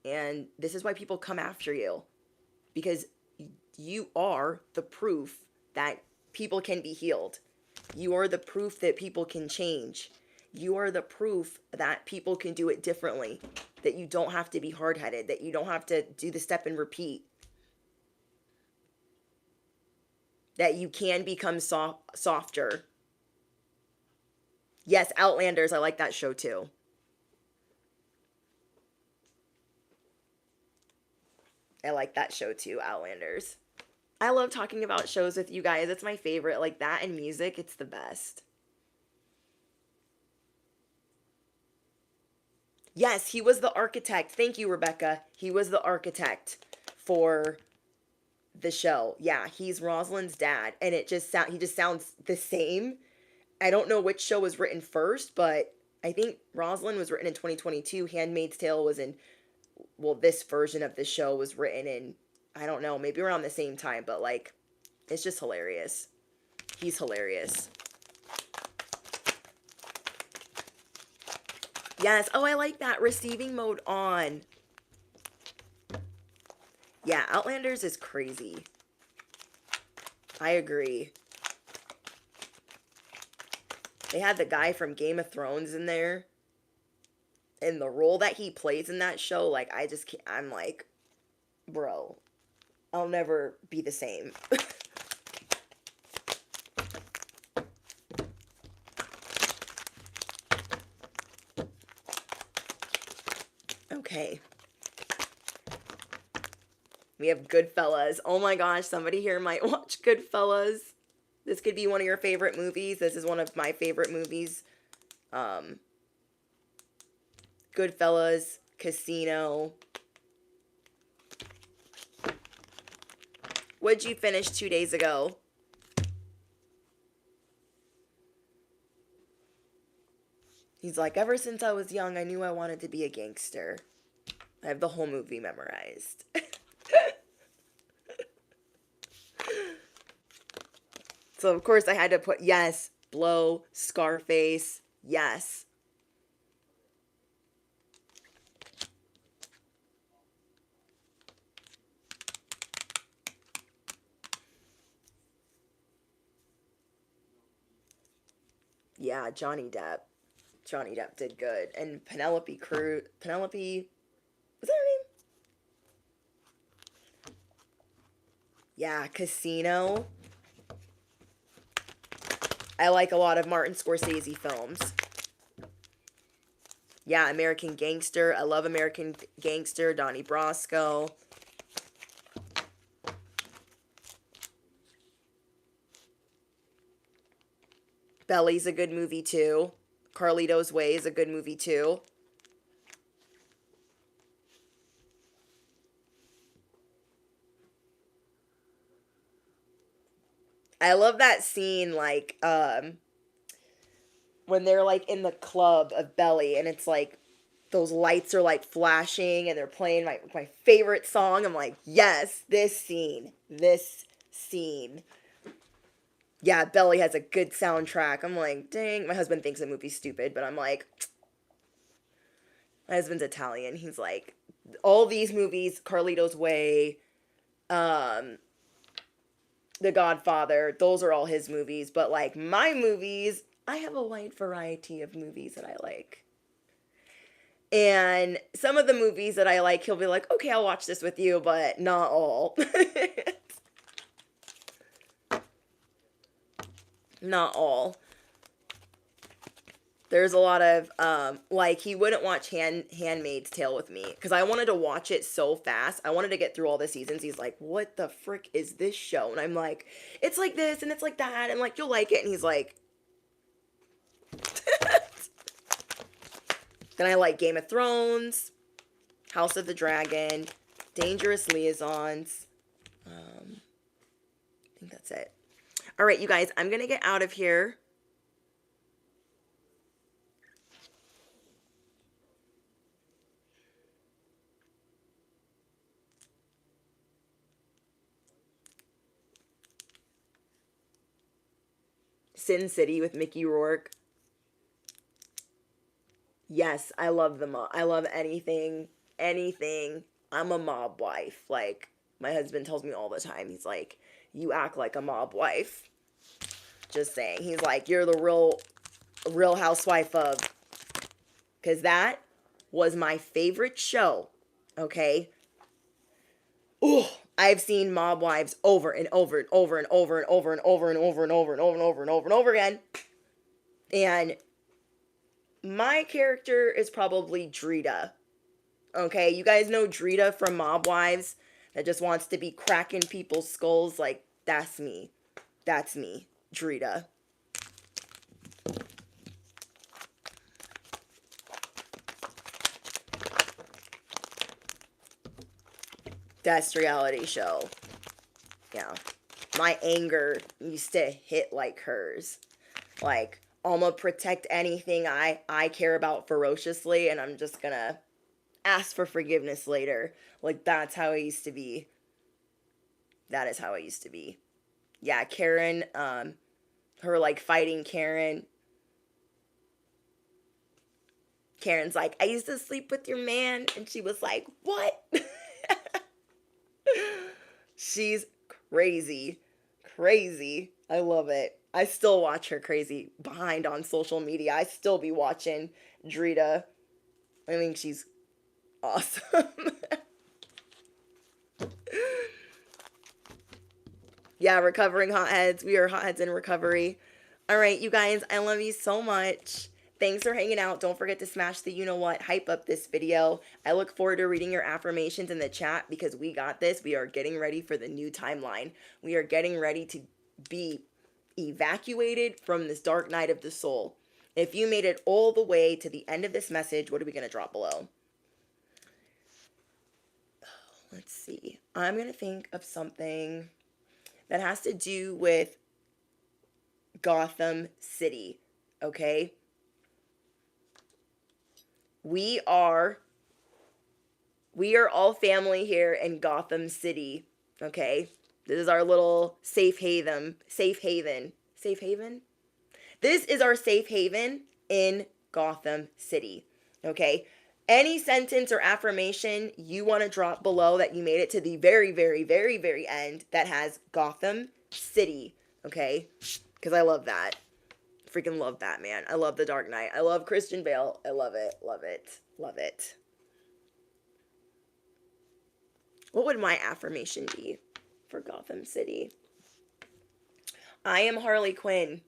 And this is why people come after you. Because you are the proof that people can be healed. You are the proof that people can change. You are the proof that people can do it differently. That you don't have to be hard-headed. That you don't have to do the step and repeat. That you can become softer. Yes, Outlanders. I like that show too. I like that show too, Outlanders. I love talking about shows with you guys. It's my favorite. Like that and music, it's the best. Yes, he was the architect. Thank you, Rebecca. He was the architect for the show. Yeah, he's Rosalind's dad, and he just sounds the same. I don't know which show was written first, but I think Rosalind was written in 2022. Handmaid's Tale was in, well, this version of the show was written in, I don't know, maybe around the same time, but like, it's just hilarious. He's hilarious. Yes. Oh, I like that. Receiving mode on. Yeah, Outlanders is crazy. I agree. They had the guy from Game of Thrones in there. And the role that he plays in that show, like, I just can't, I'm like, bro, I'll never be the same. Okay. We have Goodfellas. Oh my gosh, somebody here might watch Goodfellas. This could be one of your favorite movies. This is one of my favorite movies. Goodfellas, Casino. What'd you finish 2 days ago? He's like, ever since I was young, I knew I wanted to be a gangster. I have the whole movie memorized. So, of course, I had to put yes, Blow, Scarface, yes. Yeah, Johnny Depp. Johnny Depp did good. And Penelope Cruz. Penelope. Was that her name? Yeah, Casino. I like a lot of Martin Scorsese films. Yeah, American Gangster. I love American Gangster. Donnie Brasco. Belly's a good movie too. Carlito's Way is a good movie too. I love that scene, like, when they're like in the club of Belly and it's like those lights are like flashing and they're playing my favorite song. I'm like, yes, this scene. This scene. Yeah, Belly has a good soundtrack. I'm like, dang, my husband thinks the movie's stupid, but I'm like, my husband's Italian. He's like, all these movies, Carlito's Way, um, The Godfather, those are all his movies, but like my movies, I have a wide variety of movies that I like. And some of the movies that I like, he'll be like, okay, I'll watch this with you, but not all. Not all. There's a lot of like he wouldn't watch Handmaid's Tale with me because I wanted to watch it so fast. I wanted to get through all the seasons. He's like, "What the frick is this show?" And I'm like, "It's like this and it's like that." And like, "You'll like it." And he's like, then I like Game of Thrones, House of the Dragon, Dangerous Liaisons. I think that's it. All right, you guys, I'm gonna get out of here. Sin City with Mickey Rourke. Yes, I love the mob. I love anything. I'm a mob wife. Like, my husband tells me all the time. He's like, you act like a mob wife. Just saying. He's like, you're the real housewife of. Because that was my favorite show. Okay? Ooh, I've seen mob wives over and over and over and over and over and over and over and over and over and over and over and over again. And my character is probably Drita. Okay, you guys know Drita from Mob Wives that just wants to be cracking people's skulls. Like, that's me. That's me, Drita. That's reality show. Yeah. My anger used to hit like hers. Like, I'm gonna protect anything I care about ferociously, and I'm just gonna ask for forgiveness later. Like, that's how I used to be. That is how I used to be. Yeah, Karen, her like fighting Karen. Karen's like, I used to sleep with your man. And she was like, what? She's crazy. Crazy. I love it. I still watch her crazy behind on social media. I still be watching Drita. I think she's awesome. Yeah, recovering hotheads. We are hotheads in recovery. All right, you guys, I love you so much. Thanks for hanging out. Don't forget to smash the you know what, hype up this video. I look forward to reading your affirmations in the chat because we got this. We are getting ready for the new timeline. We are getting ready to be evacuated from this dark night of the soul. If you made it all the way to the end of this message, what are we going to drop below? Let's see. I'm going to think of something that has to do with Gotham City, okay? We are we are all family here in Gotham City. Okay? This is our little safe haven. Safe haven. Safe haven? This is our safe haven in Gotham City. Okay? Any sentence or affirmation you want to drop below that you made it to the very, very, very, very end that has Gotham City. Okay? Because I love that. Freaking love Batman. I love The Dark Knight. I love Christian Bale. I love it. Love it. Love it. What would my affirmation be for Gotham City? I am Harley Quinn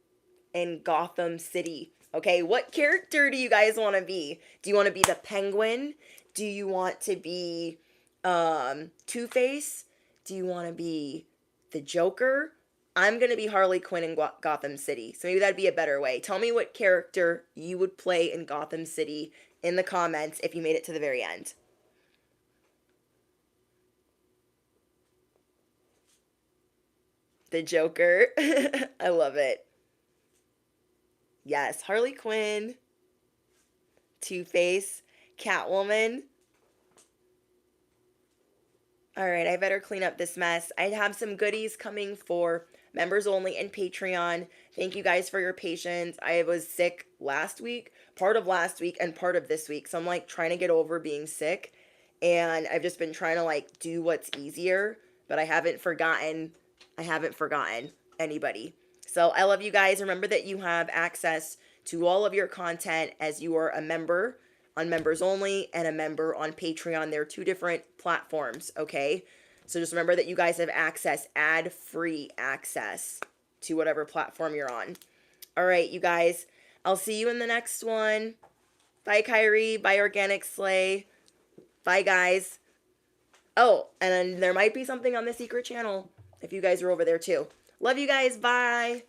in Gotham City. Okay, what character do you guys want to be? Do you want to be the Penguin? Do you want to be Two-Face? Do you want to be the Joker? I'm going to be Harley Quinn in Gotham City. So maybe that'd be a better way. Tell me what character you would play in Gotham City in the comments if you made it to the very end. The Joker. I love it. Yes, Harley Quinn, Two-Face, Catwoman. All right, I better clean up this mess. I have some goodies coming for members only and Patreon. Thank you guys for your patience. I was sick last week, part of last week and part of this week. So I'm like trying to get over being sick. And I've just been trying to like do what's easier, but I haven't forgotten anybody. So I love you guys. Remember that you have access to all of your content as you are a member on members only and a member on Patreon. They're two different platforms, okay? So just remember that you guys have access, ad-free access to whatever platform you're on. All right, you guys. I'll see you in the next one. Bye, Kyrie. Bye, Organic Slay. Bye, guys. Oh, and then there might be something on the secret channel if you guys are over there too. Love you guys. Bye.